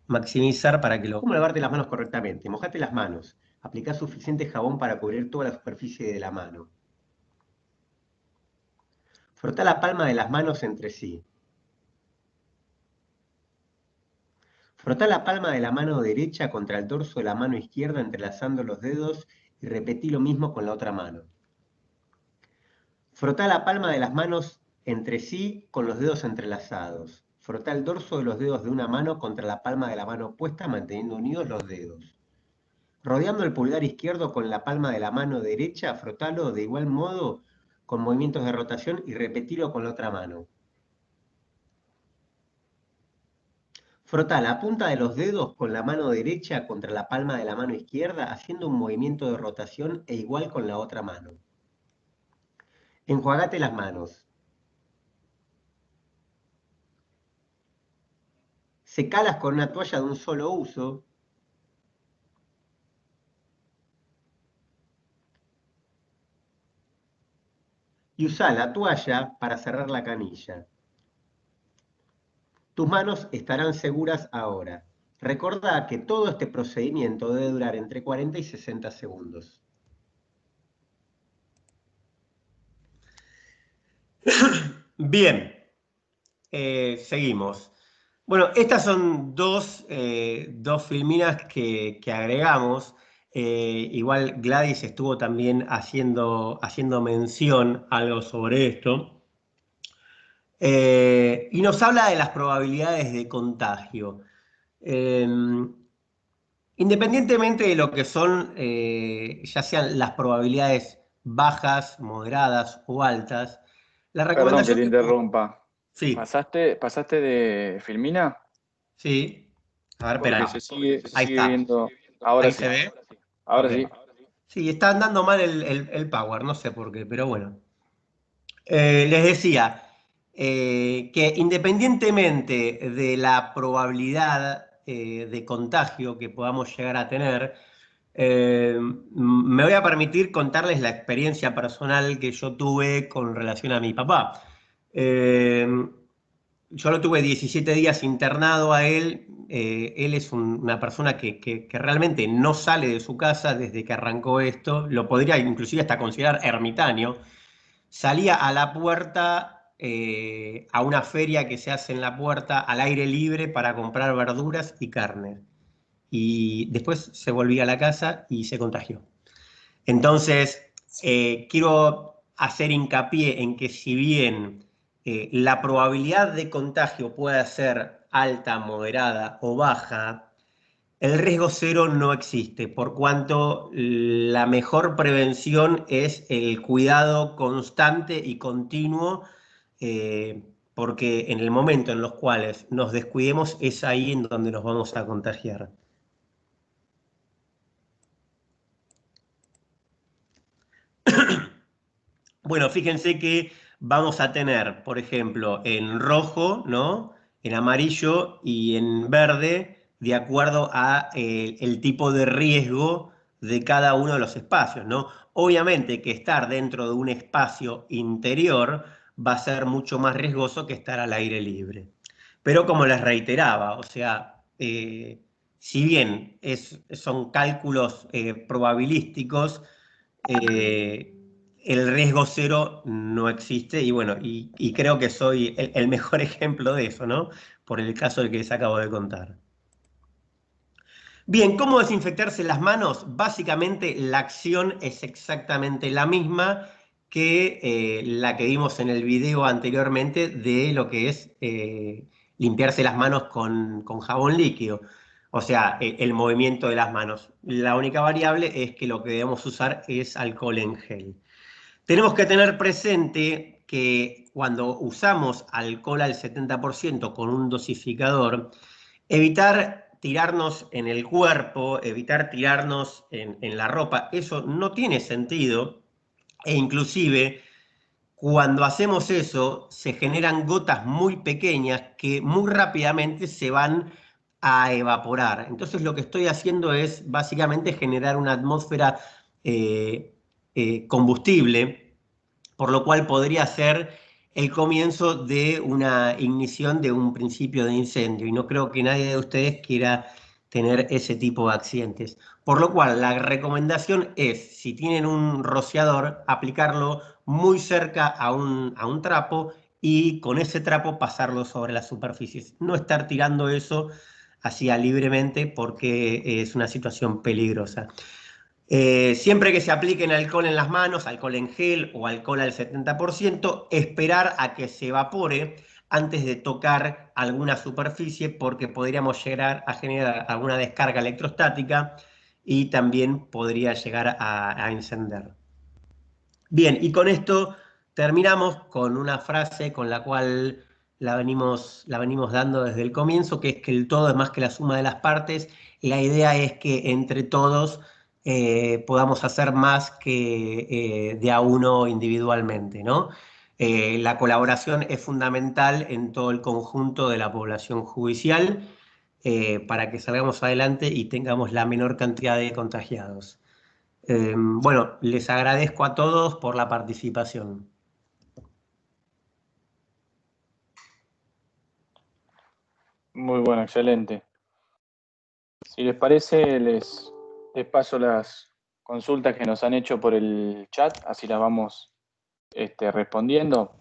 Speaker 4: maximizar para que lo... ¿Cómo lavarte las manos correctamente? Mojate las manos. Aplica suficiente jabón para cubrir toda la superficie de la mano. Frotá la palma de las manos entre sí. Frotá la palma de la mano derecha contra el dorso de la mano izquierda entrelazando los dedos y repetí lo mismo con la otra mano. Frotá la palma de las manos entre sí con los dedos entrelazados. Frotá el dorso de los dedos de una mano contra la palma de la mano opuesta manteniendo unidos los dedos. Rodeando el pulgar izquierdo con la palma de la mano derecha, frotalo de igual modo con movimientos de rotación y repetilo con la otra mano. Frotá la punta de los dedos con la mano derecha contra la palma de la mano izquierda haciendo un movimiento de rotación e igual con la otra mano. Enjuagate las manos. Secalas con una toalla de un solo uso. Y usá la toalla para cerrar la canilla. Tus manos estarán seguras ahora. Recordá que todo este procedimiento debe durar entre 40 y 60 segundos. Bien, seguimos. Bueno, estas son dos filminas que agregamos. Igual Gladys estuvo también haciendo mención algo sobre esto. Y nos habla de las probabilidades de contagio. Independientemente de lo que son, ya sean las probabilidades bajas, moderadas o altas, la recomendación...
Speaker 2: Perdón que te interrumpa.
Speaker 4: Sí.
Speaker 2: ¿Pasaste de Filmina?
Speaker 4: Sí. A ver,
Speaker 2: Porque
Speaker 4: espera.
Speaker 2: se sigue
Speaker 4: Ahí está.
Speaker 2: viendo. Ahora
Speaker 4: Ahí
Speaker 2: sí.
Speaker 4: se ve.
Speaker 2: Ahora
Speaker 4: Ok.
Speaker 2: sí.
Speaker 4: Sí, está andando mal el power, no sé por qué, pero bueno. Les decía que independientemente de la probabilidad de contagio que podamos llegar a tener, me voy a permitir contarles la experiencia personal que yo tuve con relación a mi papá. Yo lo tuve 17 días internado a él. Él es una persona que realmente no sale de su casa desde que arrancó esto. Lo podría inclusive hasta considerar ermitaño. Salía a la puerta, a una feria que se hace en la puerta al aire libre para comprar verduras y carne. Y después se volvía a la casa y se contagió. Entonces, quiero hacer hincapié en que si bien la probabilidad de contagio puede ser alta, moderada o baja, el riesgo cero no existe, por cuanto la mejor prevención es el cuidado constante y continuo, porque en el momento en los cuales nos descuidemos es ahí en donde nos vamos a contagiar. Bueno, fíjense que vamos a tener, por ejemplo, en rojo, ¿no? En amarillo y en verde, de acuerdo a el tipo de riesgo de cada uno de los espacios, ¿no? Obviamente que estar dentro de un espacio interior va a ser mucho más riesgoso que estar al aire libre. Pero como les reiteraba, o sea, si bien son cálculos probabilísticos, el riesgo cero no existe y bueno, y creo que soy el mejor ejemplo de eso, ¿no? Por el caso del que les acabo de contar. Bien, ¿cómo desinfectarse las manos? Básicamente la acción es exactamente la misma que la que vimos en el video anteriormente de lo que es limpiarse las manos con jabón líquido. O sea, el movimiento de las manos. La única variable es que lo que debemos usar es alcohol en gel. Tenemos que tener presente que cuando usamos alcohol al 70% con un dosificador, evitar tirarnos en el cuerpo, evitar tirarnos en la ropa, eso no tiene sentido, e inclusive cuando hacemos eso se generan gotas muy pequeñas que muy rápidamente se van a evaporar. Entonces lo que estoy haciendo es básicamente generar una atmósfera combustible, por lo cual podría ser el comienzo de una ignición de un principio de incendio. Y no creo que nadie de ustedes quiera tener ese tipo de accidentes. Por lo cual, la recomendación es, si tienen un rociador, aplicarlo muy cerca a un trapo y con ese trapo pasarlo sobre las superficies. No estar tirando eso así libremente porque es una situación peligrosa. Siempre que se apliquen alcohol en las manos, alcohol en gel o alcohol al 70%, esperar a que se evapore antes de tocar alguna superficie porque podríamos llegar a generar alguna descarga electrostática y también podría llegar a encender. Bien, y con esto terminamos con una frase con la cual la venimos dando desde el comienzo, que es que el todo es más que la suma de las partes. La idea es que entre todos podamos hacer más que de a uno individualmente, ¿no? La colaboración es fundamental en todo el conjunto de la población judicial para que salgamos adelante y tengamos la menor cantidad de contagiados. Bueno, les agradezco a todos por la participación.
Speaker 2: Muy bueno, excelente. Si les parece, les paso las consultas que nos han hecho por el chat, así las vamos respondiendo.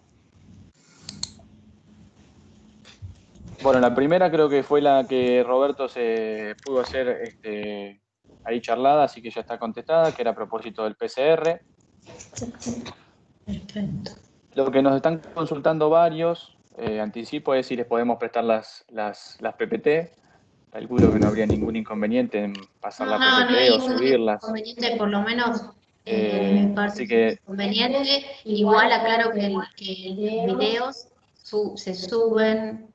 Speaker 2: Bueno, la primera creo que fue la que Roberto se pudo hacer ahí charlada, así que ya está contestada, que era a propósito del PCR.
Speaker 3: Perfecto.
Speaker 2: Lo que nos están consultando varios, anticipo, es si les podemos prestar las PPT. Calculo que no habría ningún inconveniente en pasar la PPT
Speaker 3: hay
Speaker 2: o subirlas.
Speaker 3: inconveniente, por lo menos de mi parte
Speaker 2: Así que
Speaker 3: inconveniente. Igual aclaro que los videos se suben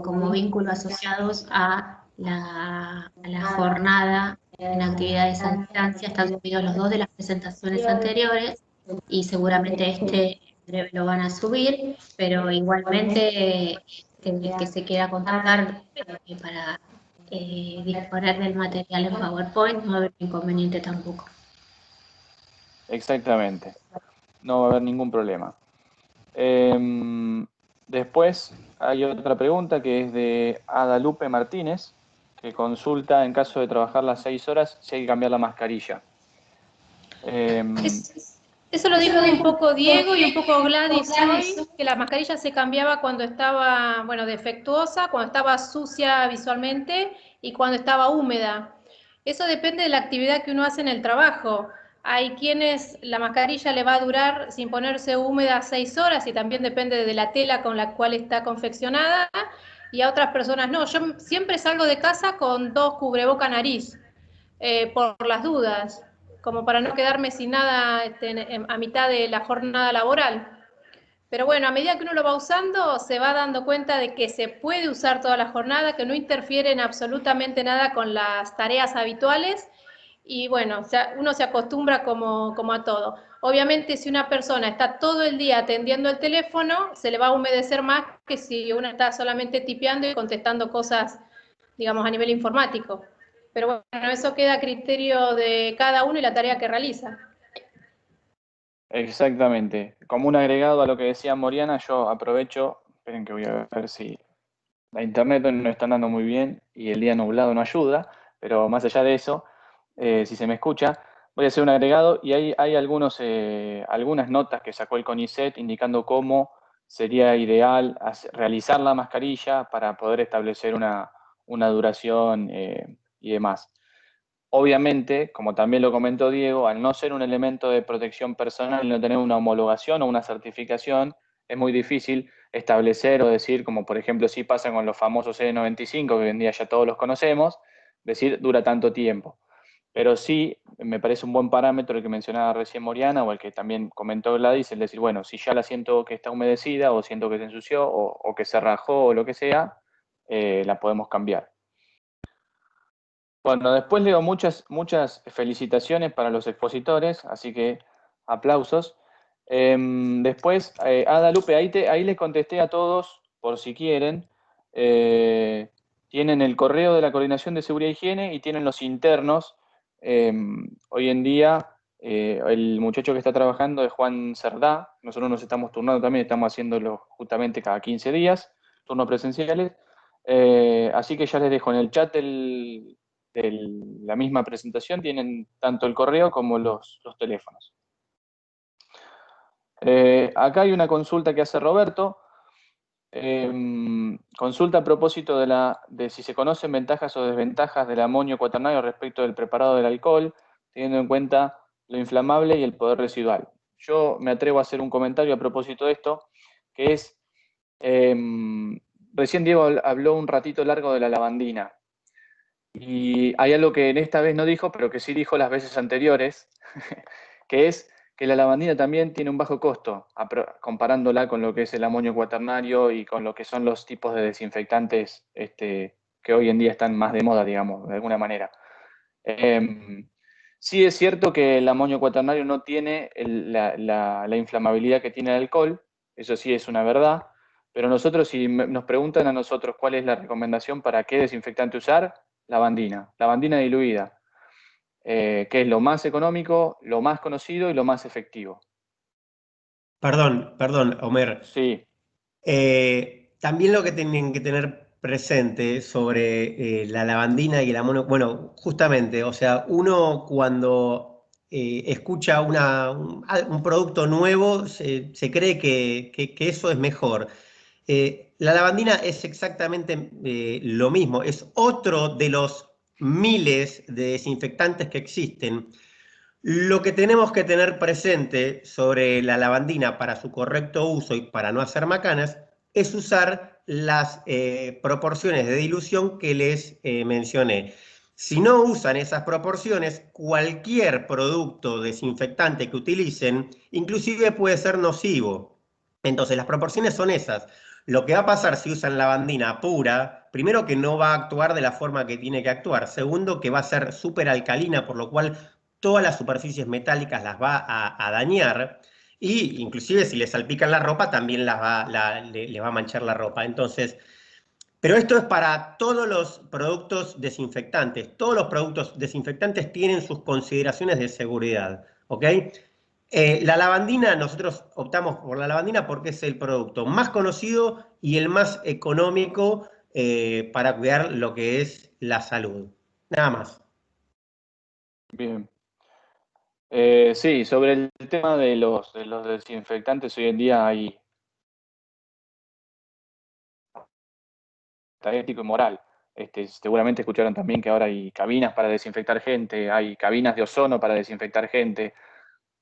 Speaker 3: como vínculo asociados a la jornada en actividades a distancia. Están subidos los dos de las presentaciones anteriores y seguramente en breve lo van a subir, pero igualmente el que se quiera contactar para disponer del material en PowerPoint, no va a haber inconveniente tampoco.
Speaker 2: exactamente, no va a haber ningún problema. Después hay otra pregunta que es de Adalupe Martínez, que consulta en caso de trabajar las 6 horas si hay que cambiar la mascarilla.
Speaker 6: Eso lo dijo un poco Diego y un poco Gladys hoy, que la mascarilla se cambiaba cuando estaba, defectuosa, cuando estaba sucia visualmente y cuando estaba húmeda. Eso depende de la actividad que uno hace en el trabajo. Hay quienes la mascarilla le va a durar sin ponerse húmeda 6 horas y también depende de la tela con la cual está confeccionada, y a otras personas no. Yo siempre salgo de casa con 2 cubreboca nariz, por las dudas, como para no quedarme sin nada a mitad de la jornada laboral. Pero bueno, a medida que uno lo va usando, se va dando cuenta de que se puede usar toda la jornada, que no interfiere en absolutamente nada con las tareas habituales. Y bueno, uno se acostumbra como a todo. Obviamente, si una persona está todo el día atendiendo el teléfono, se le va a humedecer más que si uno está solamente tipeando y contestando cosas, digamos, a nivel informático. Pero bueno, eso queda a criterio de cada uno y la tarea que realiza.
Speaker 2: Exactamente. Como un agregado a lo que decía Moriana, yo aprovecho, esperen que voy a ver si la internet no está andando muy bien y el día nublado no ayuda, pero más allá de eso, si se me escucha, voy a hacer un agregado y hay algunas notas que sacó el CONICET indicando cómo sería ideal realizar la mascarilla para poder establecer una duración y demás. Obviamente, como también lo comentó Diego, al no ser un elemento de protección personal y no tener una homologación o una certificación, es muy difícil establecer o decir, como por ejemplo sí pasa con los famosos N95, que hoy en día ya todos los conocemos, decir dura tanto tiempo. Pero sí, me parece un buen parámetro el que mencionaba recién Moriana o el que también comentó Gladys, el decir, bueno, si ya la siento que está humedecida o siento que se ensució o que se rajó o lo que sea, la podemos cambiar. Bueno, después leo muchas felicitaciones para los expositores, así que aplausos. Después, Adalupe, ahí les contesté a todos, por si quieren. Tienen el correo de la Coordinación de Seguridad e Higiene y tienen los internos. Hoy en día, el muchacho que está trabajando es Juan Cerdá. Nosotros nos estamos turnando también, estamos haciéndolo justamente cada 15 días, turnos presenciales. Así que ya les dejo en el chat la misma presentación, tienen tanto el correo como los teléfonos. Acá hay una consulta que hace Roberto. Consulta a propósito de si se conocen ventajas o desventajas del amonio cuaternario respecto del preparado del alcohol, teniendo en cuenta lo inflamable y el poder residual. Yo me atrevo a hacer un comentario a propósito de esto, que es, recién Diego habló un ratito largo de la lavandina, y hay algo que en esta vez no dijo, pero que sí dijo las veces anteriores, que es que la lavandina también tiene un bajo costo, comparándola con lo que es el amonio cuaternario y con lo que son los tipos de desinfectantes que hoy en día están más de moda, digamos, de alguna manera. Sí es cierto que el amonio cuaternario no tiene la inflamabilidad que tiene el alcohol, eso sí es una verdad, pero nosotros, si nos preguntan a nosotros cuál es la recomendación para qué desinfectante usar, lavandina diluida. Que es lo más económico, lo más conocido y lo más efectivo.
Speaker 4: Perdón, Homer.
Speaker 2: Sí.
Speaker 4: También lo que tienen que tener presente sobre la lavandina y el amonio, bueno, justamente, o sea, uno cuando escucha un producto nuevo se cree que eso es mejor. La lavandina es exactamente lo mismo, es otro de los miles de desinfectantes que existen. Lo que tenemos que tener presente sobre la lavandina para su correcto uso y para no hacer macanas es usar las proporciones de dilución que les mencioné. Si no usan esas proporciones, cualquier producto desinfectante que utilicen, inclusive puede ser nocivo. Entonces, las proporciones son esas. Lo que va a pasar si usan lavandina pura, primero que no va a actuar de la forma que tiene que actuar. Segundo, que va a ser súper alcalina, por lo cual todas las superficies metálicas las va a dañar, y inclusive si le salpican la ropa también le va a manchar la ropa. Entonces, pero esto es para todos los productos desinfectantes. Todos los productos desinfectantes tienen sus consideraciones de seguridad, ¿ok? La lavandina, nosotros optamos por la lavandina porque es el producto más conocido y el más económico para cuidar lo que es la salud. Nada más.
Speaker 2: Bien. Sí, sobre el tema de los desinfectantes, hoy en día hay ético y moral. Seguramente escucharon también que ahora hay cabinas para desinfectar gente, hay cabinas de ozono para desinfectar gente.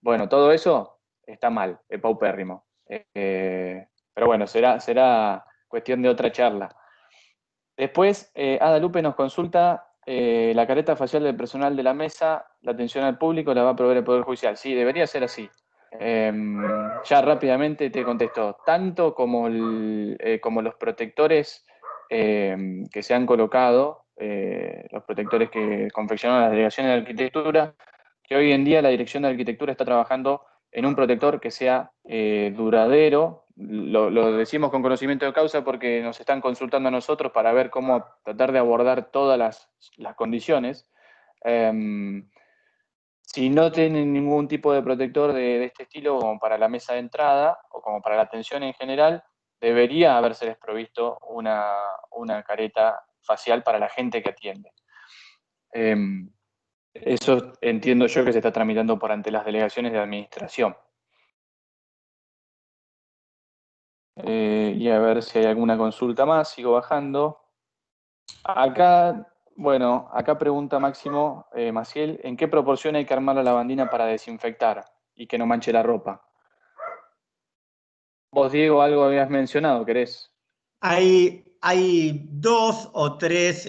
Speaker 2: Bueno, todo eso está mal, es paupérrimo. Pero bueno, será cuestión de otra charla. Después, Ada Lupe nos consulta la careta facial del personal de la mesa, la atención al público la va a proveer el Poder Judicial. Sí, debería ser así. Ya rápidamente te contesto, tanto como los protectores que se han colocado, los protectores que confeccionaron las delegaciones de arquitectura, que hoy en día la Dirección de Arquitectura está trabajando en un protector que sea duradero. Lo decimos con conocimiento de causa porque nos están consultando a nosotros para ver cómo tratar de abordar todas las condiciones. Si no tienen ningún tipo de protector de este estilo como para la mesa de entrada o como para la atención en general, debería habérseles provisto una careta facial para la gente que atiende. Eso entiendo yo que se está tramitando por ante las delegaciones de administración. Y a ver si hay alguna consulta más, sigo bajando. Acá, bueno, acá pregunta Máximo Maciel, ¿en qué proporción hay que armar la lavandina para desinfectar y que no manche la ropa? Vos, Diego, algo habías mencionado, ¿querés?
Speaker 4: Hay 2 o 3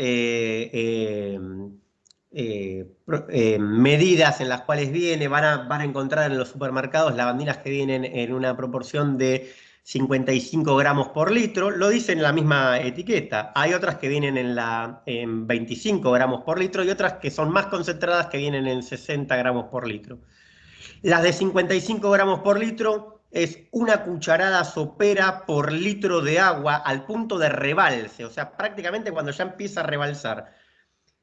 Speaker 4: medidas en las cuales van a encontrar en los supermercados lavandinas que vienen en una proporción de 55 gramos por litro. Lo dice en la misma etiqueta. Hay otras que vienen en 25 gramos por litro y otras que son más concentradas que vienen en 60 gramos por litro. Las de 55 gramos por litro es una cucharada sopera por litro de agua al punto de rebalse, o sea, prácticamente cuando ya empieza a rebalsar.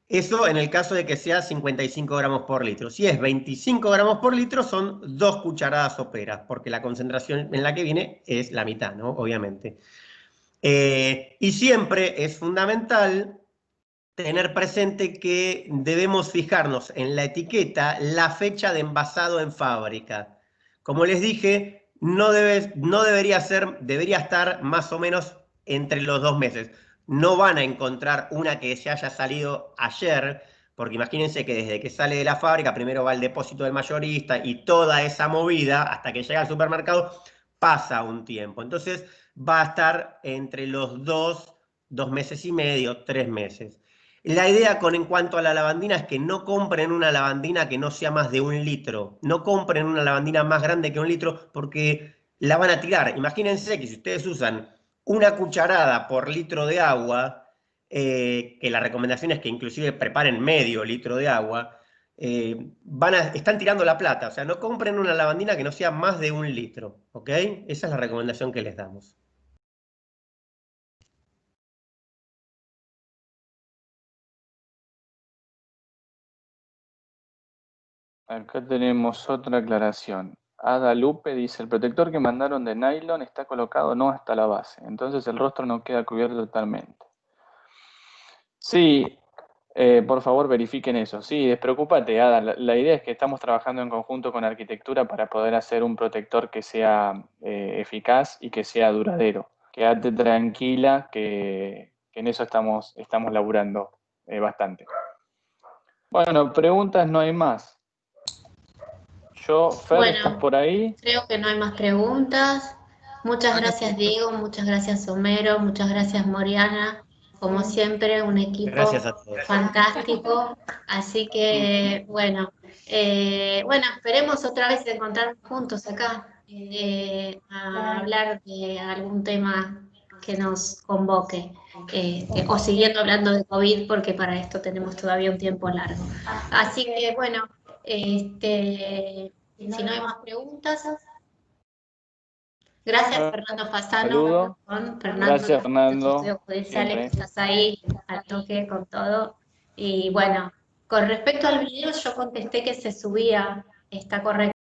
Speaker 4: Eso en el caso de que sea 55 gramos por litro. Si es 25 gramos por litro, son 2 cucharadas soperas, porque la concentración en la que viene es la mitad, ¿no? Obviamente. Y siempre es fundamental tener presente que debemos fijarnos en la etiqueta la fecha de envasado en fábrica. Como les dije, debería estar más o menos entre los 2 meses. No van a encontrar una que se haya salido ayer, porque imagínense que desde que sale de la fábrica, primero va al depósito del mayorista y toda esa movida, hasta que llega al supermercado, pasa un tiempo. Entonces va a estar entre los 2 meses y medio, 3 meses. La idea en cuanto a la lavandina es que no compren una lavandina que no sea más de 1 litro. No compren una lavandina más grande que 1 litro porque la van a tirar. Imagínense que si ustedes usan una cucharada por litro de agua, que la recomendación es que inclusive preparen medio litro de agua, están tirando la plata. O sea, no compren una lavandina que no sea más de 1 litro. ¿Ok? Esa es la recomendación que les damos.
Speaker 2: Acá tenemos otra aclaración. Ada Lupe dice, el protector que mandaron de nylon está colocado no hasta la base, entonces el rostro no queda cubierto totalmente. Sí, por favor verifiquen eso. Sí, despreocúpate, Ada. La idea es que estamos trabajando en conjunto con arquitectura para poder hacer un protector que sea eficaz y que sea duradero. Quédate tranquila que en eso estamos laburando bastante. Bueno, preguntas no hay más. Fer, ¿estás
Speaker 3: Bueno,
Speaker 2: por ahí?
Speaker 3: creo que no hay más preguntas. Muchas
Speaker 1: Acá
Speaker 3: gracias,
Speaker 1: estoy.
Speaker 3: Diego, muchas gracias, Homero, muchas gracias, Moriana. Como siempre, un equipo
Speaker 4: Gracias a todos.
Speaker 3: fantástico. Así que, bueno, esperemos otra vez encontrarnos juntos acá a hablar de algún tema que nos convoque, o siguiendo hablando de COVID, porque para esto tenemos todavía un tiempo largo. Así que, bueno, si no hay más preguntas, gracias Fernando Fasano.
Speaker 2: Saludo.
Speaker 3: Fernando,
Speaker 2: Gracias, Fernando.
Speaker 3: estudios judiciales, que
Speaker 2: Siempre.
Speaker 3: estás ahí al toque con todo. Y bueno, con respecto al video, yo contesté que se subía, está correcto.